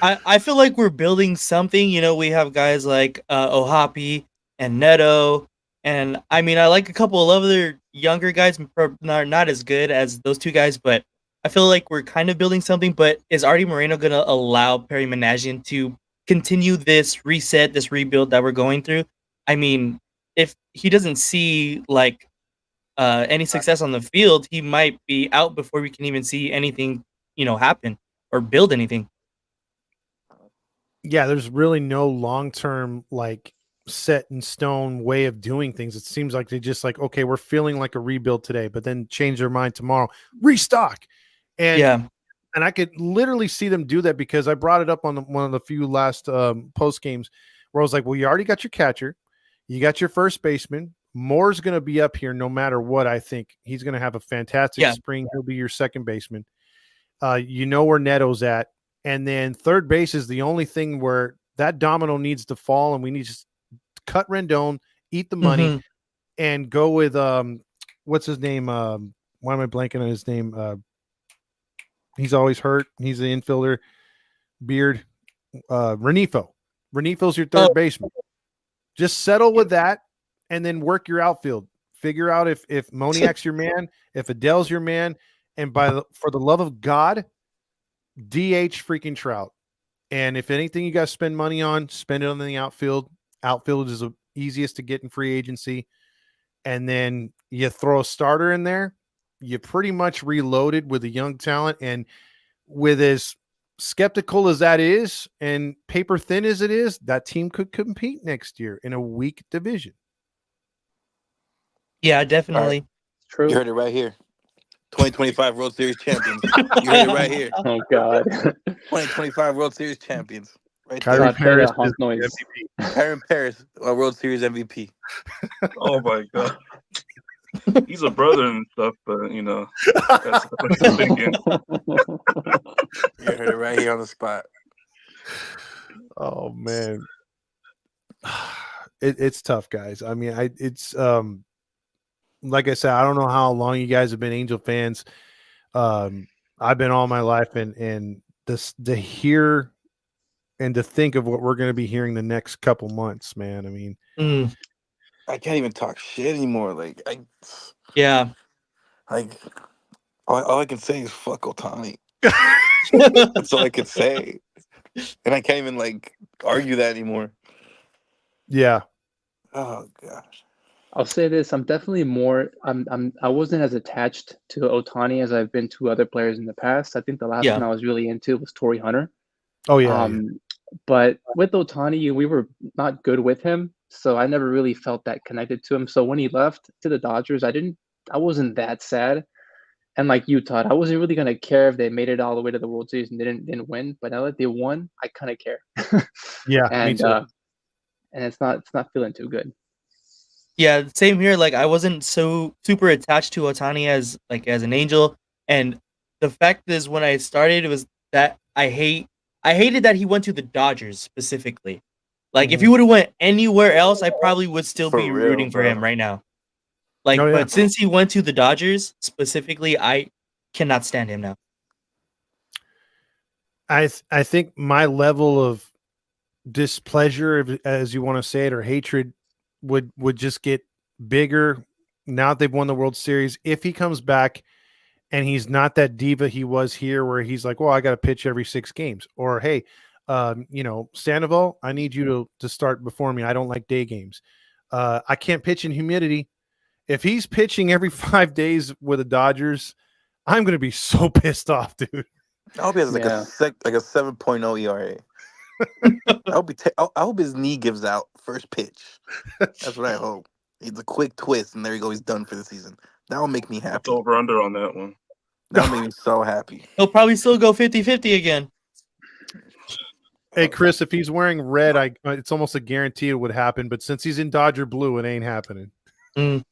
[SPEAKER 13] I feel like we're building something. We have guys like Ohtani and Neto, and I mean, I like a couple of other younger guys, not as good as those two guys, but I feel like we're kind of building something. But is Artie Moreno going to allow Perry Managian to continue this reset, this rebuild that we're going through? I mean, if he doesn't see like any success on the field, he might be out before we can even see anything, happen or build anything.
[SPEAKER 1] Yeah, there's really no long-term like set in stone way of doing things. It seems like they just like, okay, we're feeling like a rebuild today, but then change their mind tomorrow, restock. And I could literally see them do that because I brought it up on one of the few last post games where I was like, well, you already got your catcher, you got your first baseman. Moore's going to be up here no matter what. I think he's going to have a fantastic spring. He'll be your second baseman. Where Neto's at. And then third base is the only thing where that domino needs to fall, and we need to cut Rendon, eat the money, and go with what's his name? Why am I blanking on his name? He's always hurt. He's the infielder. Beard. Renifo. Renifo's your third baseman. Just settle with that, and then work your outfield. Figure out if Moniak's your man, if Adele's your man, and for the love of God, DH freaking Trout. And if anything you guys spend money on, spend it on the outfield. Outfield is the easiest to get in free agency. And then you throw a starter in there, you pretty much reloaded with a young talent. And with as skeptical as that is and paper thin as it is, that team could compete next year in a weak division.
[SPEAKER 13] Yeah, definitely.
[SPEAKER 12] Right. True. You heard it right here. 2025 World Series champions. You heard it right here.
[SPEAKER 14] Oh God.
[SPEAKER 12] 2025 World Series champions. Right
[SPEAKER 1] Kyrie Paris is
[SPEAKER 14] noise.
[SPEAKER 1] MVP.
[SPEAKER 12] Kyron Paris, World Series MVP.
[SPEAKER 10] Oh my God. He's a brother and stuff, but that's what I'm thinking.
[SPEAKER 12] You heard it right here on the spot.
[SPEAKER 1] Oh man. It's tough, guys. I mean, it's like I said, I don't know how long you guys have been Angel fans. I've been all my life, and this to hear and to think of what we're going to be hearing the next couple months, man. I mean,
[SPEAKER 12] I can't even talk shit anymore. Like all I can say is fuck Ohtani. That's all I could say, and I can't even argue that anymore.
[SPEAKER 1] Yeah.
[SPEAKER 12] Oh gosh.
[SPEAKER 14] I'll say this: I'm definitely more. I wasn't as attached to Ohtani as I've been to other players in the past. I think the last one I was really into was Torrey Hunter.
[SPEAKER 1] Oh yeah.
[SPEAKER 14] But with Ohtani, we were not good with him. So I never really felt that connected to him. So when he left to the Dodgers, I wasn't that sad. And like you, Todd, I wasn't really gonna care if they made it all the way to the World Series and didn't win. But now that they won, I kind of care.
[SPEAKER 1] Yeah, me
[SPEAKER 14] and
[SPEAKER 1] too.
[SPEAKER 14] And it's not feeling too good.
[SPEAKER 13] Yeah, same here. Like I wasn't so super attached to Ohtani as an Angel, and the fact is, when I started, it was that I hated that he went to the Dodgers specifically. Like if he would have went anywhere else, I probably would still
[SPEAKER 12] For
[SPEAKER 13] be
[SPEAKER 12] real,
[SPEAKER 13] rooting for him
[SPEAKER 12] bro.
[SPEAKER 13] right now. Like,
[SPEAKER 1] Oh, yeah.
[SPEAKER 13] but since he went to the Dodgers specifically, I cannot stand him now.
[SPEAKER 1] I think my level of displeasure, as you want to say it, or hatred would just get bigger now that they've won the World Series. If he comes back and he's not that diva he was here, where he's like, well, I got to pitch every 6 games, or hey, Sandoval, I need you to start before me. I don't like day games. I can't pitch in humidity. If he's pitching every 5 days with the Dodgers, I'm going to be so pissed off, dude.
[SPEAKER 12] I hope he has like a 7.0 ERA. I hope his knee gives out first pitch. That's what I hope. It's a quick twist, and there you go. He's done for the season. That will make me happy.
[SPEAKER 10] It's over under on that one.
[SPEAKER 12] That will make me so happy.
[SPEAKER 13] He'll probably still go 50-50 again.
[SPEAKER 1] Hey, Chris, if he's wearing red, it's almost a guarantee it would happen. But since he's in Dodger blue, it ain't happening. I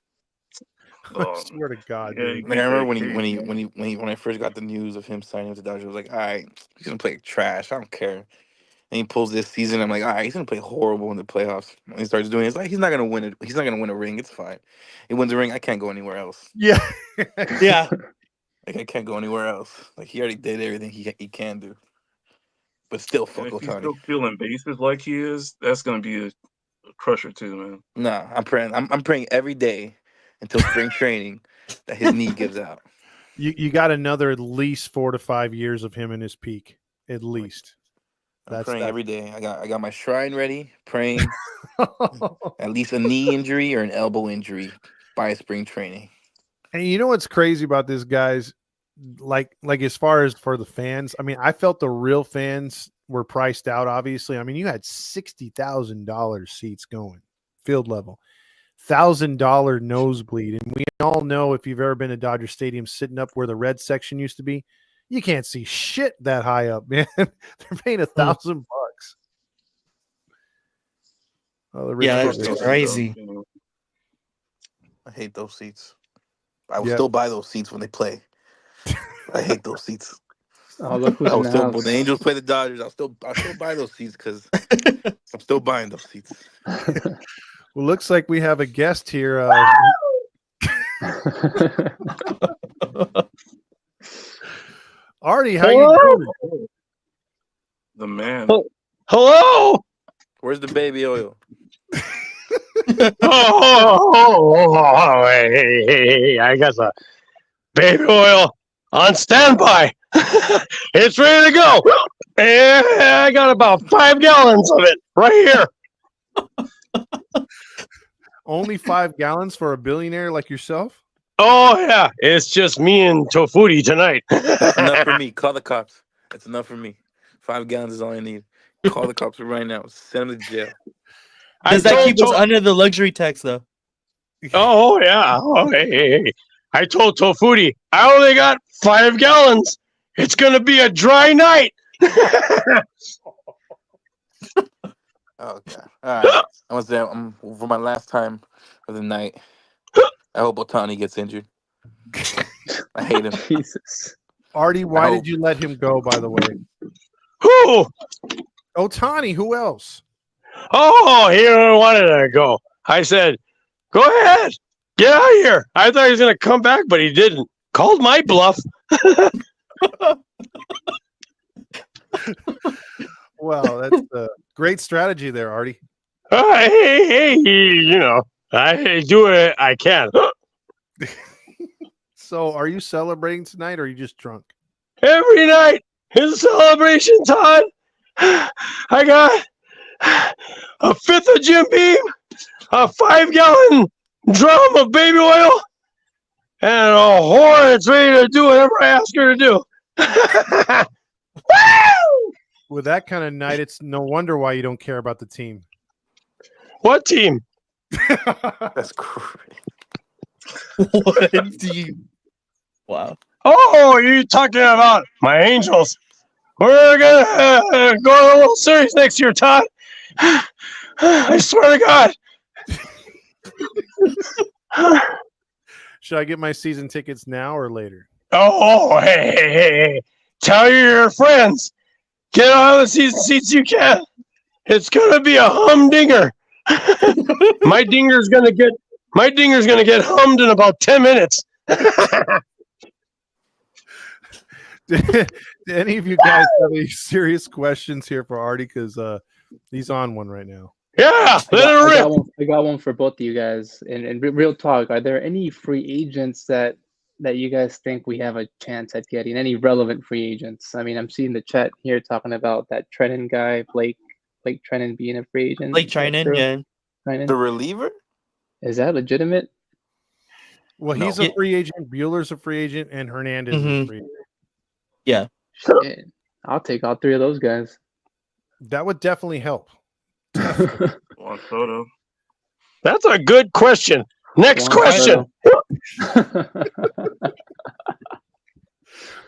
[SPEAKER 1] swear to God.
[SPEAKER 12] I remember when I first got the news of him signing with the Dodgers, I was like, all right, he's gonna play trash. I don't care. And he pulls this season. I'm like, all right, he's gonna play horrible in the playoffs. When he starts doing it, it's like he's not gonna win it. He's not gonna win a ring. It's fine. He wins a ring. I can't go anywhere else.
[SPEAKER 1] Yeah,
[SPEAKER 13] yeah.
[SPEAKER 12] Like I can't go anywhere else. Like he already did everything he can do. But still, fuck
[SPEAKER 10] If he's
[SPEAKER 12] Ohtani.
[SPEAKER 10] still feeling bases like he is, that's gonna be a crusher too, man.
[SPEAKER 12] Nah, I'm praying. I'm praying every day until spring training that his knee gives out.
[SPEAKER 1] You got another at least 4 to 5 years of him in his peak, at least.
[SPEAKER 12] I'm praying every day. I got my shrine ready, praying at least a knee injury or an elbow injury by spring training.
[SPEAKER 1] And you know what's crazy about this, guys? Like as far as for the fans, I mean, I felt the real fans were priced out. Obviously, I mean, you had $60,000 seats going, field level, $1,000 nosebleed, and we all know if you've ever been to Dodger Stadium, sitting up where the red section used to be, you can't see shit that high up, man. They're paying $1,000. Oh,
[SPEAKER 13] yeah, that's crazy.
[SPEAKER 12] I hate those seats. I will still buy those seats when they play. I hate those seats.
[SPEAKER 14] Oh, look who's in the house.
[SPEAKER 12] When the Angels play the Dodgers, I'll still buy those seats because I'm still buying those seats.
[SPEAKER 1] Well, looks like we have a guest here. Artie, how you doing?
[SPEAKER 10] The man.
[SPEAKER 8] Hello.
[SPEAKER 12] Where's the baby oil?
[SPEAKER 8] Hey, I got the baby oil on standby. It's ready to go. And I got about 5 gallons of it right here.
[SPEAKER 12] Only 5 gallons for a billionaire like yourself?
[SPEAKER 8] Oh, yeah. It's just me and Tofuti tonight.
[SPEAKER 12] That's enough for me. Call the cops. That's enough for me. 5 gallons is all I need. Call the cops right now. Send them to jail.
[SPEAKER 13] Does that keep us under the luxury tax, though?
[SPEAKER 8] Oh, yeah. Oh, hey. I told Tofuti, I only got 5 gallons. It's going to be a dry night.
[SPEAKER 12] Oh, God. All right. I was there for my last time of the night. I hope Ohtani gets injured. I hate him.
[SPEAKER 14] Jesus.
[SPEAKER 1] Artie, why did you let him go, by the way?
[SPEAKER 8] Who?
[SPEAKER 1] Ohtani. Who else?
[SPEAKER 8] Oh, he wanted to go. I said, go ahead. Get out of here. I thought he was going to come back, but he didn't. Called my bluff.
[SPEAKER 1] Well, that's a great strategy there, Artie.
[SPEAKER 8] Hey, you know, I do it. I can.
[SPEAKER 1] So, are you celebrating tonight, or are you just drunk?
[SPEAKER 8] Every night is a celebration, Todd. I got a 5th of Jim Beam, a 5-gallon drum of baby oil, and a whore that's ready to do whatever I ask her to do.
[SPEAKER 1] With that kind of night, it's no wonder why you don't care about the team.
[SPEAKER 8] What team?
[SPEAKER 12] That's crazy.
[SPEAKER 13] What do you? Wow.
[SPEAKER 8] Oh, you're talking about my Angels. We're gonna go to the World Series next year, Todd. I swear to God.
[SPEAKER 1] Should I get my season tickets now or later?
[SPEAKER 8] Oh, hey. Tell your friends. Get all the season seats you can. It's gonna be a humdinger. My dinger's gonna get hummed in about 10 minutes.
[SPEAKER 1] Do any of you guys have any serious questions here for Artie? Because he's on one right now.
[SPEAKER 8] Yeah,
[SPEAKER 14] I got one for both of you guys. And real talk, are there any free agents that you guys think we have a chance at getting? Any relevant free agents? I mean, I'm seeing the chat here talking about that Trennan guy, Blake Trennan being a free agent.
[SPEAKER 13] Blake Trennan, yeah.
[SPEAKER 14] Trennan?
[SPEAKER 12] The reliever?
[SPEAKER 14] Is that legitimate?
[SPEAKER 1] Well, he's a free agent. Bueller's a free agent, and Hernandez is a free agent.
[SPEAKER 13] Yeah.
[SPEAKER 14] Shit. I'll take all three of those guys.
[SPEAKER 1] That would definitely help.
[SPEAKER 10] Juan Soto.
[SPEAKER 8] That's a good question. Next question.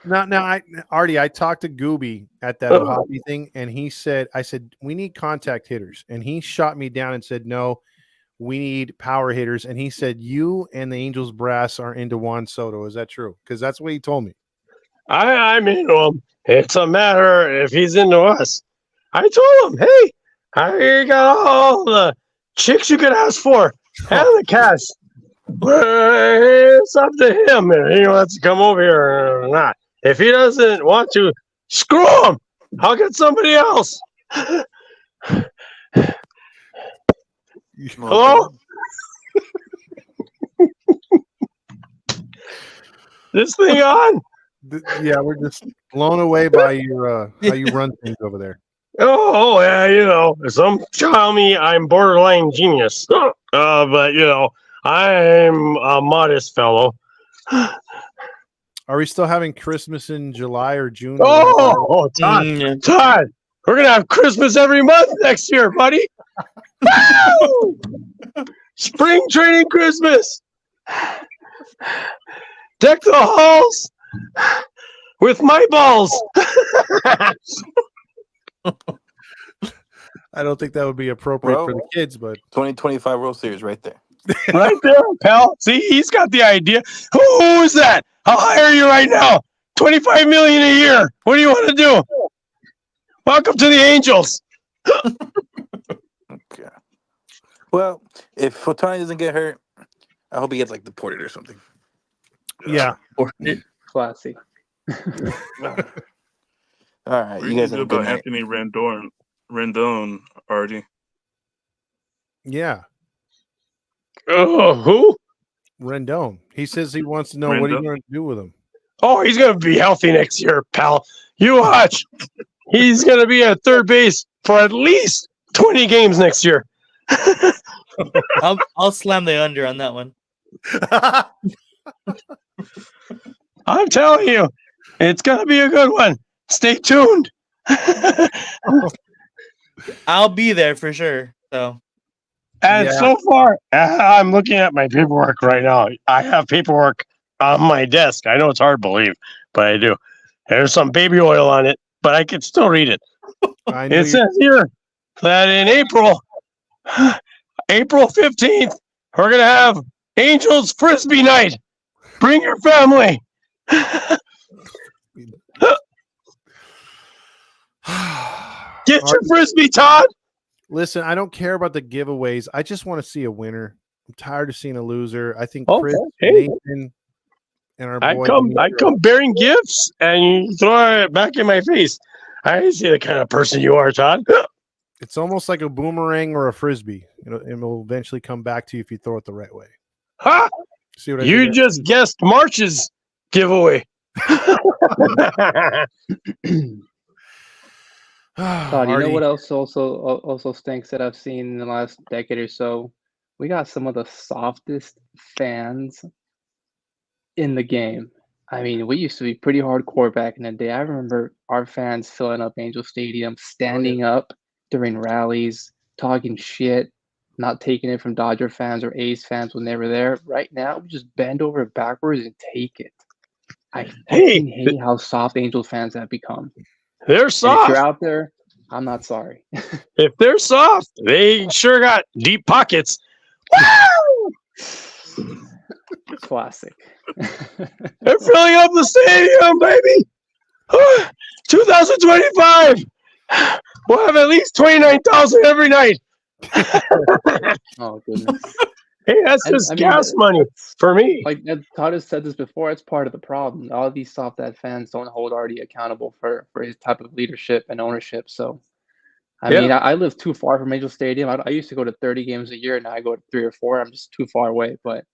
[SPEAKER 1] Now, Artie, I talked to Gooby at that Ohtani thing, and he said, I said, we need contact hitters. And he shot me down and said, no, we need power hitters. And he said, you and the Angels brass are into Juan Soto. Is that true? Because that's what he told me.
[SPEAKER 8] I'm into him. It's a matter if he's into us. I told him, hey, I got all the chicks you could ask for and the cash. It's up to him if he wants to come over here or not. If he doesn't want to, screw him. I'll get somebody else. Hello? This thing on?
[SPEAKER 1] Yeah, we're just blown away by your how you run things over there.
[SPEAKER 8] Oh yeah, some tell me I'm borderline genius, but I'm a modest fellow.
[SPEAKER 1] Are we still having Christmas in July or June?
[SPEAKER 8] Oh, Todd, Todd, we're gonna have Christmas every month next year, buddy. Spring training Christmas. Deck the halls with my balls.
[SPEAKER 1] I don't think that would be appropriate for the kids, but
[SPEAKER 12] 2025 World Series right there.
[SPEAKER 8] Right there, pal. See, he's got the idea. Who is that? How high are you right now? $25 million a year. What do you want to do? Welcome to the Angels.
[SPEAKER 12] Okay. Well, if Ohtani doesn't get hurt, I hope he gets deported or something.
[SPEAKER 1] Yeah.
[SPEAKER 14] Classy.
[SPEAKER 12] All right,
[SPEAKER 10] What
[SPEAKER 12] you
[SPEAKER 10] do
[SPEAKER 12] guys
[SPEAKER 10] do
[SPEAKER 12] have a good
[SPEAKER 10] about
[SPEAKER 12] night.
[SPEAKER 10] Anthony Rendon, Artie?
[SPEAKER 1] Yeah.
[SPEAKER 8] Oh, who?
[SPEAKER 1] Rendon. He says he wants to know what are you going to do with him.
[SPEAKER 8] Oh, he's going to be healthy next year, pal. You watch. He's going to be at third base for at least 20 games next year.
[SPEAKER 13] I'll slam the under on that one.
[SPEAKER 8] I'm telling you, it's going to be a good one. Stay tuned.
[SPEAKER 13] I'll be there for sure. So,
[SPEAKER 8] and so far, I'm looking at my paperwork right now. I have paperwork on my desk. I know it's hard to believe, but I do. There's some baby oil on it, but I can still read it. It says here that in April 15th, we're going to have Angels Frisbee Night. Bring your family. Get your Frisbee, Todd.
[SPEAKER 1] Listen, I don't care about the giveaways. I just want to see a winner. I'm tired of seeing a loser. I think
[SPEAKER 8] Okay.
[SPEAKER 1] Chris,
[SPEAKER 8] Hey.
[SPEAKER 1] Nathan, and our
[SPEAKER 8] I
[SPEAKER 1] boy.
[SPEAKER 8] come bearing gifts and you throw it back in my face. I see the kind of person you are, Todd.
[SPEAKER 1] It's almost like a boomerang or a frisbee. It will eventually come back to you if you throw it the right way.
[SPEAKER 8] Ha!
[SPEAKER 1] See what I
[SPEAKER 8] You
[SPEAKER 1] did
[SPEAKER 8] just guessed March's giveaway.
[SPEAKER 14] Todd, you know what else also stinks that I've seen in the last decade or so? We got some of the softest fans in the game. I mean, we used to be pretty hardcore back in the day. I remember our fans filling up Angel Stadium, standing up during rallies, talking shit. not taking it from Dodger fans or A's fans when they were there. Right now, we just bend over backwards and take it. I fucking hate how soft Angels fans have become.
[SPEAKER 8] They're
[SPEAKER 14] And if
[SPEAKER 8] soft.
[SPEAKER 14] you're out there, I'm not sorry.
[SPEAKER 8] If they're soft, they sure got deep pockets. Woo!
[SPEAKER 14] Classic.
[SPEAKER 8] They're filling up the stadium, baby. 2025. We'll have at least 29,000 every night.
[SPEAKER 14] Oh goodness.
[SPEAKER 8] Hey, that's just gas money for me.
[SPEAKER 14] Like Todd has said this before, it's part of the problem. All of these soft ad fans don't hold Artie accountable for his type of leadership and ownership. So, I mean, I live too far from Angel Stadium. I used to go to 30 games a year. Now I go to 3 or 4. I'm just too far away. But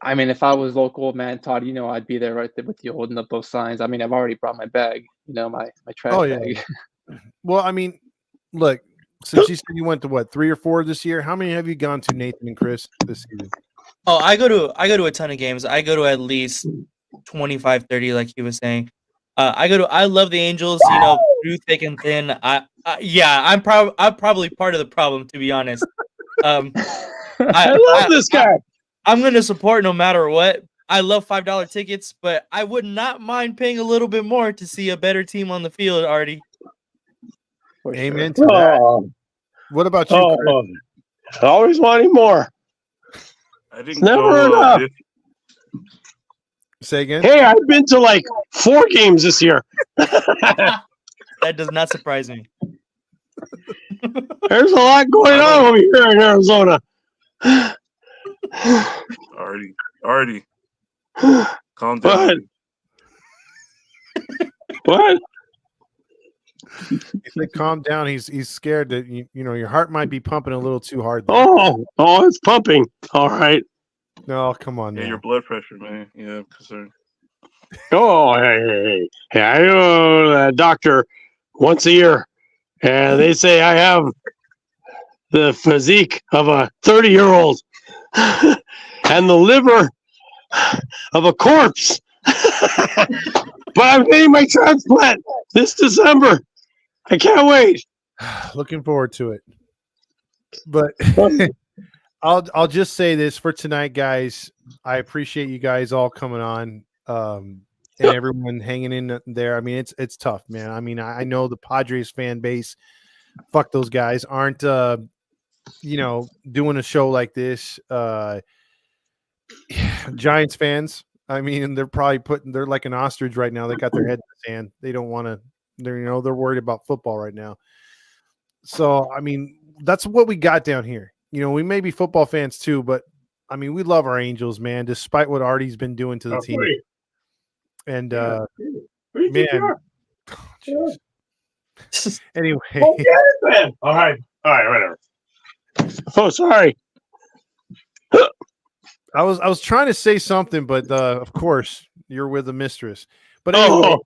[SPEAKER 14] I mean, if I was local, man, Todd, you know, I'd be there right there with you holding up those signs. I mean, I've already brought my bag, you know, my trash bag.
[SPEAKER 1] Well, I mean, look, since you said you went to what, 3 or 4 this year, how many have you gone to, Nathan and Chris, this season?
[SPEAKER 13] Oh, I go to a ton of games. I go to at least 25, 30, like he was saying. I love the Angels, you know, through thick and thin. I'm probably part of the problem, to be honest.
[SPEAKER 8] I love this guy.
[SPEAKER 13] I'm gonna support no matter what. I love $5 tickets, but I would not mind paying a little bit more to see a better team on the field, Artie.
[SPEAKER 1] Amen to that. What about you, Chris?
[SPEAKER 8] Always wanting more.
[SPEAKER 10] I didn't
[SPEAKER 8] Never
[SPEAKER 10] go,
[SPEAKER 8] enough.
[SPEAKER 1] Say again?
[SPEAKER 8] Hey, I've been to like 4 games this year.
[SPEAKER 13] That does not surprise me.
[SPEAKER 8] There's a lot going on over here in Arizona.
[SPEAKER 10] Artie. Calm down.
[SPEAKER 8] What?
[SPEAKER 1] He said, calm down. He's scared that you know your heart might be pumping a little too hard.
[SPEAKER 8] Oh, it's pumping. All right.
[SPEAKER 1] No, come on.
[SPEAKER 10] Yeah,
[SPEAKER 1] now.
[SPEAKER 10] your blood pressure, man. Yeah, I'm concerned.
[SPEAKER 8] Oh, hey. I go to the doctor once a year, and they say I have the physique of a 30-year-old and the liver of a corpse. But I'm getting my transplant this December. I can't wait.
[SPEAKER 1] Looking forward to it. But I'll just say this for tonight, guys. I appreciate you guys all coming on, and everyone hanging in there. I mean, it's tough, man. I mean, I know the Padres fan base, fuck those guys, aren't doing a show like this. Giants fans, I mean, they're like an ostrich right now. They got their head in the sand. They don't want to. They're worried about football right now. So I mean, that's what we got down here. You know, we may be football fans too, but I mean, we love our Angels, man, despite what Artie's been doing to the team. And man, anyway.
[SPEAKER 8] Oh, get it, man. All right, whatever. Oh, sorry.
[SPEAKER 1] I was trying to say something, but of course you're with the mistress. But anyway,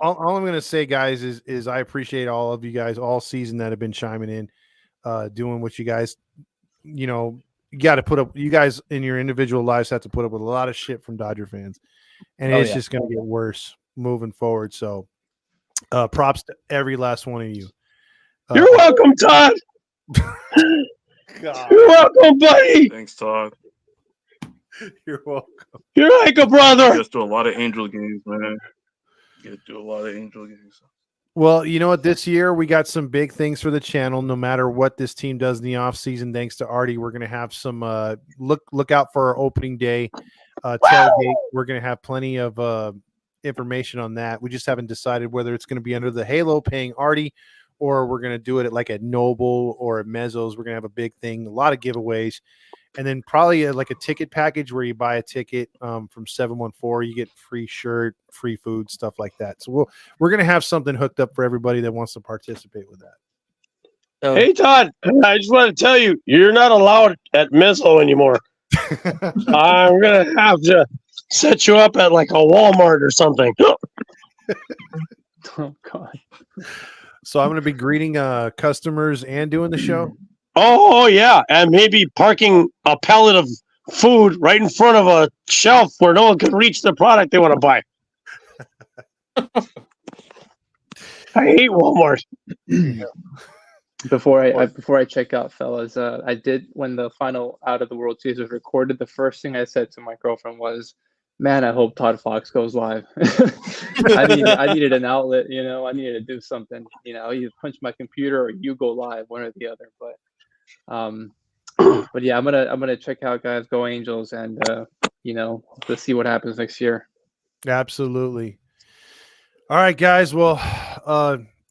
[SPEAKER 1] all I'm going to say, guys, is I appreciate all of you guys all season that have been chiming in, doing what you guys, you got to put up. You guys in your individual lives have to put up with a lot of shit from Dodger fans, and it's just going to get worse moving forward. So, props to every last one of you.
[SPEAKER 8] You're welcome, Todd.
[SPEAKER 1] God.
[SPEAKER 8] You're welcome, buddy.
[SPEAKER 10] Thanks, Todd.
[SPEAKER 1] You're welcome.
[SPEAKER 8] You're like a brother.
[SPEAKER 10] You guys do a lot of Angel games, man. You guys do a lot of Angel games.
[SPEAKER 1] Well, you know what? This year we got some big things for the channel. No matter what this team does in the offseason, thanks to Artie, we're going to have some look out for our opening day tailgate. We're going to have plenty of information on that. We just haven't decided whether it's going to be under the halo paying Artie or we're going to do it at Noble or at Mezzo's. We're going to have a big thing, a lot of giveaways. And then probably like a ticket package where you buy a ticket from 714, you get free shirt, free food, stuff like that. So we're going to have something hooked up for everybody that wants to participate with that.
[SPEAKER 13] So,
[SPEAKER 8] Hey, Todd, I just want to tell you, you're not allowed at Mezzo anymore. I'm going to have to set you up at like a Walmart or something.
[SPEAKER 14] Oh, God.
[SPEAKER 1] So I'm going to be greeting customers and doing the show.
[SPEAKER 8] Oh, yeah. And maybe parking a pallet of food right in front of a shelf where no one can reach the product they want to buy. I hate Walmart.
[SPEAKER 14] Before I check out, fellas, I did, when the final out of the World Series was recorded, the first thing I said to my girlfriend was, "Man, I hope Todd Fox goes live." I needed an outlet, I needed to do something, either punch my computer or you go live, one or the other. But yeah, I'm gonna check out, guys. Go Angels, and let's see what happens next year.
[SPEAKER 1] Absolutely. All right, guys. Well,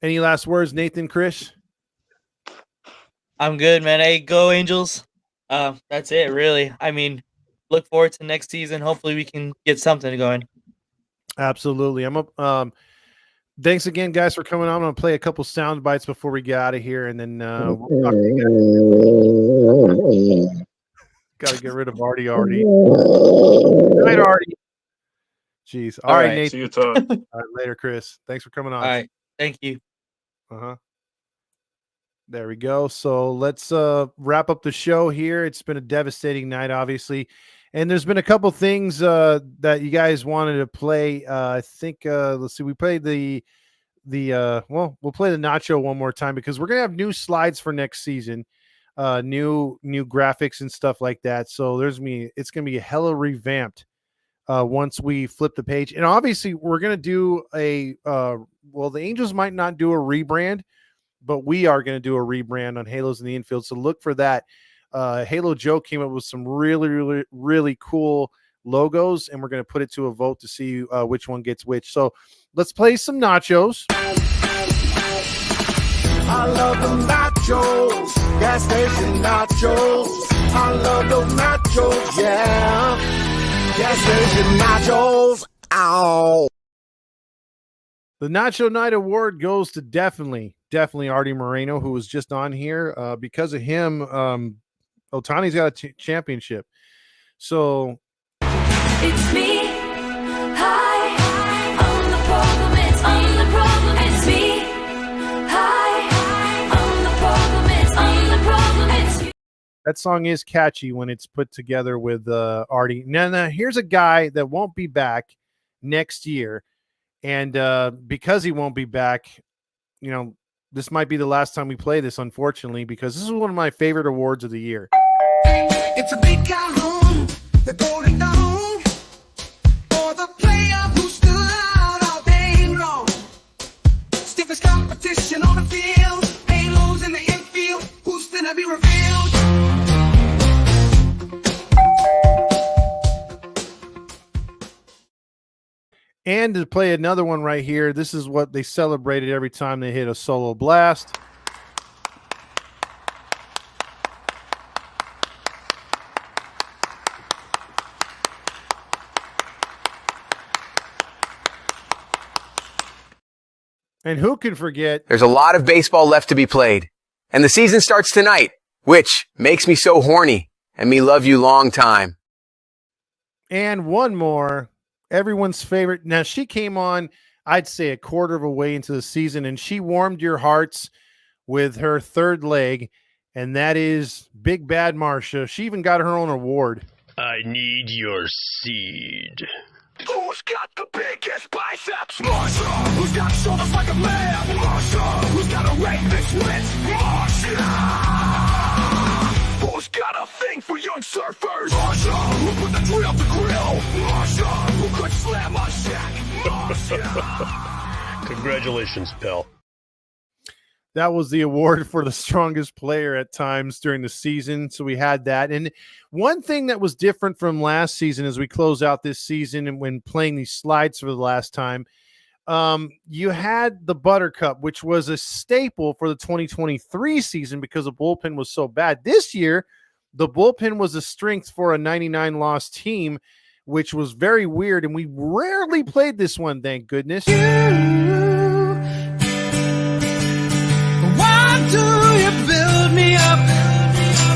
[SPEAKER 1] any last words, Nathan, Chris?
[SPEAKER 13] I'm good, man. Hey, go Angels. That's it, really. I mean, look forward to next season. Hopefully, we can get something going.
[SPEAKER 1] Absolutely. Thanks again, guys, for coming on. I'm gonna play a couple sound bites before we get out of here, and then we'll talk Got to get rid of Artie already. Good night, Artie. Jeez. All right, Nathan.
[SPEAKER 10] See you, Todd.
[SPEAKER 1] All right, later, Chris. Thanks for coming on.
[SPEAKER 13] All right. Thank you.
[SPEAKER 1] There we go. So let's wrap up the show here. It's been a devastating night, obviously. And there's been a couple things that you guys wanted to play. I think, let's see, we played we'll play the nacho one more time because we're going to have new slides for next season, new graphics and stuff like that. So it's going to be hella revamped once we flip the page. And obviously we're going to do the Angels might not do a rebrand, but we are going to do a rebrand on Halos in the Infield. So look for that. Halo Joe came up with some really, really, really cool logos, and we're going to put it to a vote to see which one gets which. So let's play some nachos.
[SPEAKER 6] I love the nachos, gas station nachos. I love those nachos, yeah. Gas station nachos, ow.
[SPEAKER 1] The Nacho Night Award goes to definitely Arte Moreno, who was just on here. Because of him, Ohtani's got a championship. So
[SPEAKER 6] it's me. Hi, I'm the problem. It's I'm the problem. It's me. Hi, I'm the problem. It's I'm the problem. It's me.
[SPEAKER 1] That song is catchy when it's put together with Arte. Now, here's a guy that won't be back next year. And because he won't be back, this might be the last time we play this, unfortunately, because this is one of my favorite awards of the year.
[SPEAKER 6] It's a big Calhoun, the golden dawn, for the player who stood out all day long. Stiffest competition on the field, halos in the infield, who's finna be revealed?
[SPEAKER 1] And to play another one right here, this is what they celebrated every time they hit a solo blast. And who can forget?
[SPEAKER 15] There's a lot of baseball left to be played. And the season starts tonight, which makes me so horny. And me love you long time.
[SPEAKER 1] And one more. Everyone's favorite. Now, she came on, I'd say, a quarter of a way into the season, and she warmed your hearts with her third leg, and that is Big Bad Marsha. She even got her own award.
[SPEAKER 4] I need your seed.
[SPEAKER 6] Who's got the biggest biceps? Marsha. Who's got shoulders like a man? Marsha. Who's got a ring this wins? Marsha. Who's got a thing for young surfers? Marsha. Who put the tree off the grill? Marsha. Who could slam my shack? Marsha.
[SPEAKER 4] Congratulations, pal.
[SPEAKER 1] That was the award for the strongest player at times during the season. So we had that. And one thing that was different from last season as we close out this season and when playing these slides for the last time, you had the Buttercup, which was a staple for the 2023 season because the bullpen was so bad. This year, the bullpen was a strength for a 99-loss team, which was very weird. And we rarely played this one, thank goodness.
[SPEAKER 6] Why do you build me up?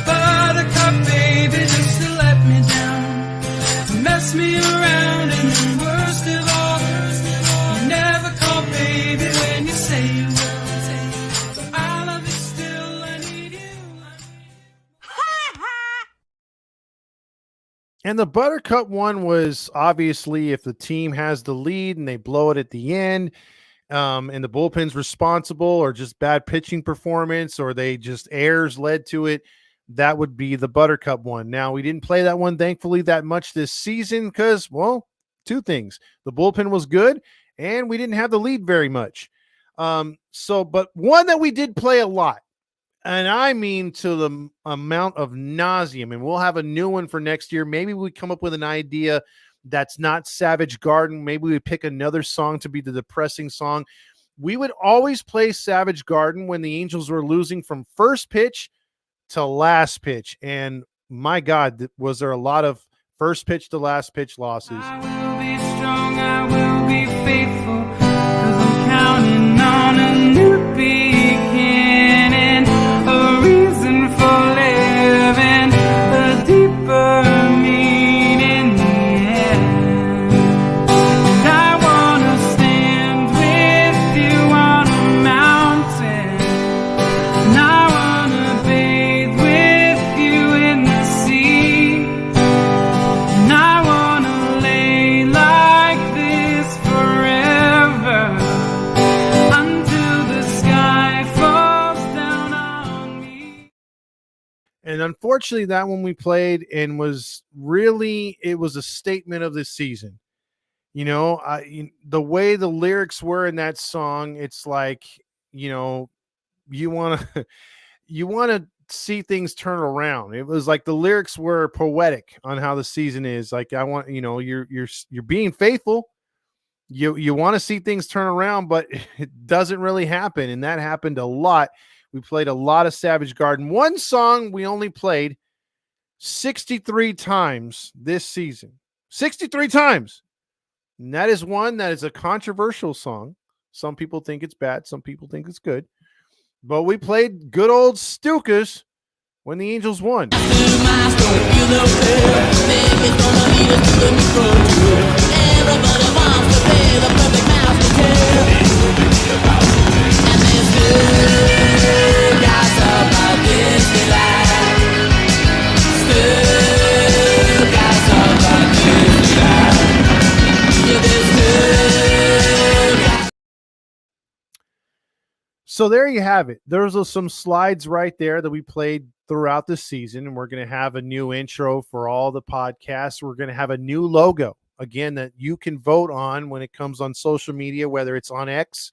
[SPEAKER 6] Buttercup, baby, just to let me down. To mess me around, and then worst of all, you never call, baby, when you say you will. So I love you still, I need you.
[SPEAKER 1] And the Buttercup one was obviously if the team has the lead and they blow it at the end, and the bullpen's responsible, or just bad pitching performance, or they just errors led to it, that would be the Buttercup one. Now, we didn't play that one, thankfully, that much this season because, well, two things. The bullpen was good, and we didn't have the lead very much. But one that we did play a lot, and I mean to the amount of nauseum, and we'll have a new one for next year. Maybe we come up with an idea that's not Savage Garden. Maybe we pick another song to be the depressing song. We would always play Savage Garden when the Angels were losing from first pitch to last pitch. And my God, was there a lot of first pitch to last pitch losses.
[SPEAKER 6] I will be strong, I will be faithful, 'cause I'm counting on a new beginning, a reason for living, a deeper meaning, yeah. And I wanna stand with you on a mountain, and I wanna bathe with you in the sea, and I wanna lay like this forever until the sky falls down on me.
[SPEAKER 1] And unfortunately, that one we played and was really, it was a statement of this season. You know, the way the lyrics were in that song, it's like, you know, you want to you want to see things turn around. It was like the lyrics were poetic on how the season is. Like, I want, you know, you're being faithful. You want to see things turn around, but it doesn't really happen, and that happened a lot. We played a lot of Savage Garden. One song we only played 63 times this season. 63 times. And that is one that is a controversial song. Some people think it's bad. Some people think it's good. But we played good old Stukas when the Angels won. So there you have it. There's some slides right there that we played throughout the season, and we're going to have a new intro for all the podcasts. We're going to have a new logo, again, that you can vote on when it comes on social media, whether it's on X,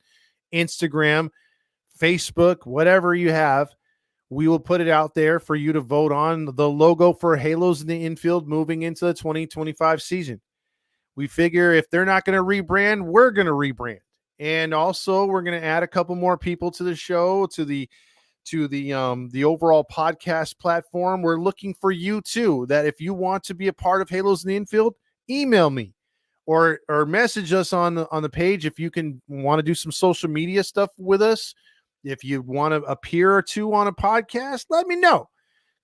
[SPEAKER 1] Instagram, Facebook, whatever you have. We will put it out there for you to vote on the logo for Halos in the Infield moving into the 2025 season. We figure if they're not going to rebrand, we're going to rebrand. And also, we're going to add a couple more people to the show, to the overall podcast platform. We're looking for you too. That if you want to be a part of Halos in the Infield, email me or message us on the page. If you want to do some social media stuff with us, if you want to appear or two on a podcast, let me know,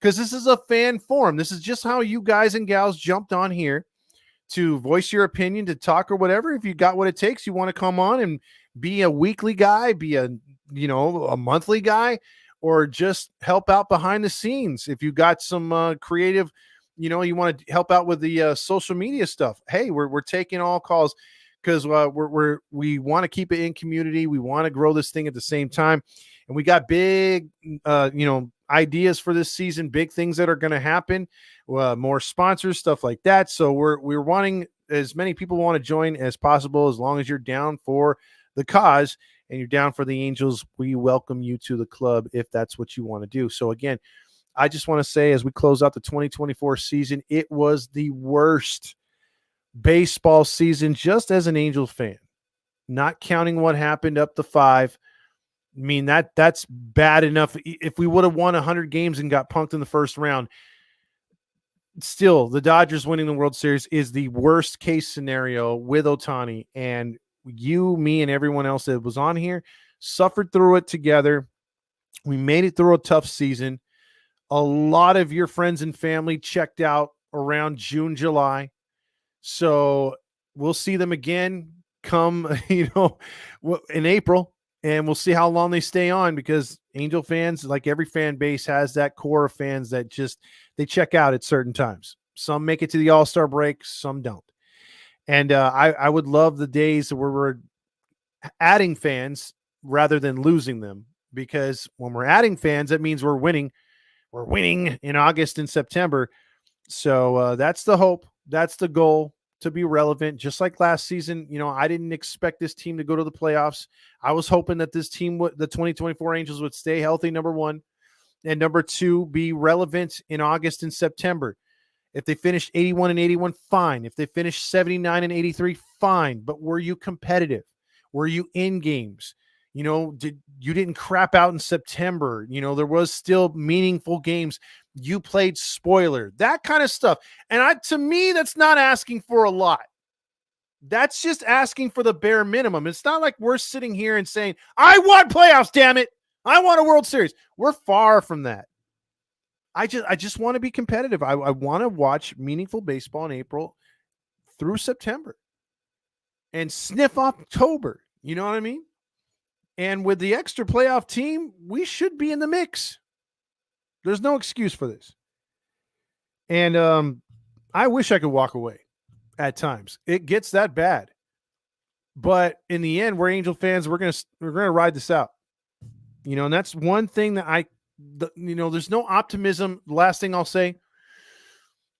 [SPEAKER 1] because this is a fan forum. This is just how you guys and gals jumped on here to voice your opinion, to talk or whatever. If you got what it takes, you want to come on and be a weekly guy, be a monthly guy, or just help out behind the scenes. If you got some creative, you want to help out with the social media stuff, hey, we're taking all calls, because we want to keep it in community. We want to grow this thing at the same time, and we got big ideas for this season, big things that are going to happen, more sponsors, stuff like that. So we're wanting as many people want to join as possible. As long as you're down for the cause and you're down for the Angels, we welcome you to the club if that's what you want to do. So again, I just want to say, as we close out the 2024 season, it was the worst baseball season just as an Angels fan, not counting what happened up to 5. I mean, that's bad enough. If we would have won 100 games and got punked in the first round, still the Dodgers winning the World Series is the worst case scenario with Ohtani. And you, me, and everyone else that was on here suffered through it together. We made it through a tough season. A lot of your friends and family checked out around June, July. So we'll see them again come, in April. And we'll see how long they stay on, because Angel fans, like every fan base, has that core of fans that they check out at certain times. Some make it to the All-Star break, some don't. And I would love the days where we're adding fans rather than losing them, because when we're adding fans, that means we're winning. We're winning in August and September. So that's the hope. That's the goal, to be relevant. Just like last season, I didn't expect this team to go to the playoffs. I was hoping that this team, the 2024 Angels, would stay healthy, number one, and number two, be relevant in August and September. If they finished 81 and 81, fine. If they finished 79 and 83, fine. But were you competitive? Were you in games? You didn't crap out in September. There was still meaningful games. You played spoiler, that kind of stuff. And to me, that's not asking for a lot. That's just asking for the bare minimum. It's not like we're sitting here and saying, I want playoffs, damn it. I want a World Series. We're far from that. I just want to be competitive. I want to watch meaningful baseball in April through September and sniff October. You know what I mean? And with the extra playoff team, we should be in the mix. There's no excuse for this. And I wish I could walk away at times. It gets that bad. But in the end, we're Angel fans. We're gonna ride this out. And that's one thing that there's no optimism. The last thing I'll say,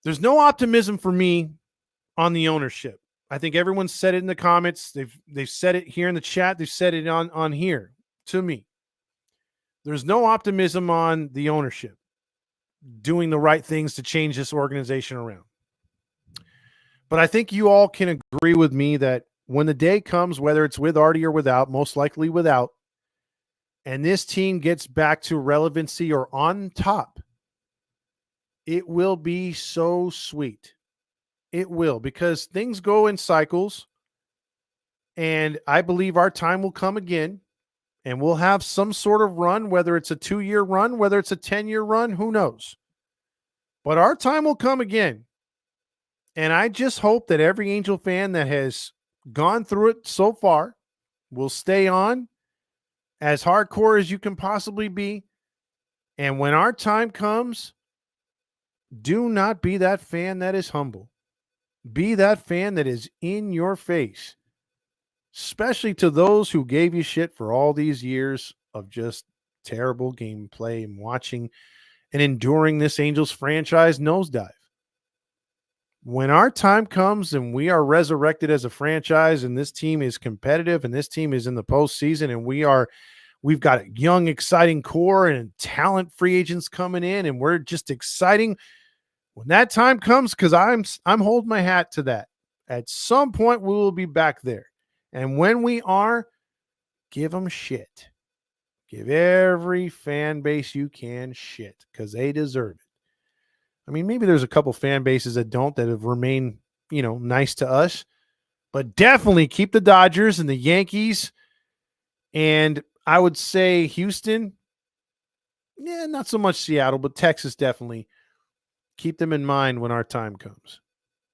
[SPEAKER 1] there's no optimism for me on the ownership. I think everyone said it in the comments. They've said it here in the chat. They've said it on here to me. There's no optimism on the ownership doing the right things to change this organization around. But I think you all can agree with me that when the day comes, whether it's with Arte or without, most likely without, and this team gets back to relevancy or on top, it will be so sweet. It will, because things go in cycles, and I believe our time will come again, and we'll have some sort of run, whether it's a 2-year run, whether it's a 10-year run, who knows? But our time will come again, and I just hope that every Angel fan that has gone through it so far will stay on as hardcore as you can possibly be, and when our time comes, do not be that fan that is humble. Be that fan that is in your face, especially to those who gave you shit for all these years of just terrible gameplay and watching and enduring this Angels franchise nosedive. When our time comes and we are resurrected as a franchise and this team is competitive and this team is in the postseason and we've got a young, exciting core and talent free agents coming in and we're just exciting. When that time comes, because I'm holding my hat to that. At some point, we will be back there. And when we are, give them shit. Give every fan base you can shit, because they deserve it. I mean, maybe there's a couple fan bases that have remained, nice to us. But definitely keep the Dodgers and the Yankees. And I would say Houston. Yeah, not so much Seattle, but Texas definitely. Keep them in mind when our time comes.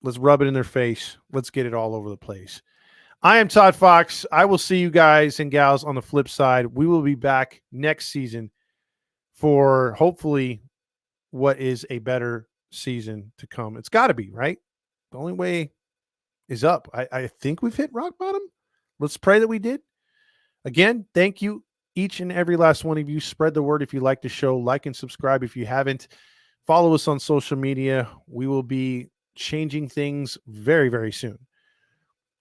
[SPEAKER 1] Let's rub it in their face. Let's get it all over the place. I am Todd Fox. I will see you guys and gals on the flip side. We will be back next season for hopefully what is a better season to come. It's got to be, right? The only way is up. I think we've hit rock bottom. Let's pray that we did. Again, thank you, each and every last one of you. Spread the word if you like the show. Like and subscribe if you haven't. Follow us on social media. We will be changing things very, very soon.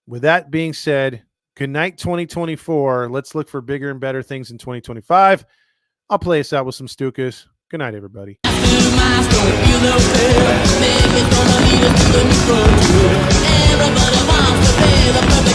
[SPEAKER 1] With that being said, good night, 2024. Let's look for bigger and better things in 2025. I'll play us out with some Stukas. Good night, everybody.
[SPEAKER 6] Everybody wants to be the perfect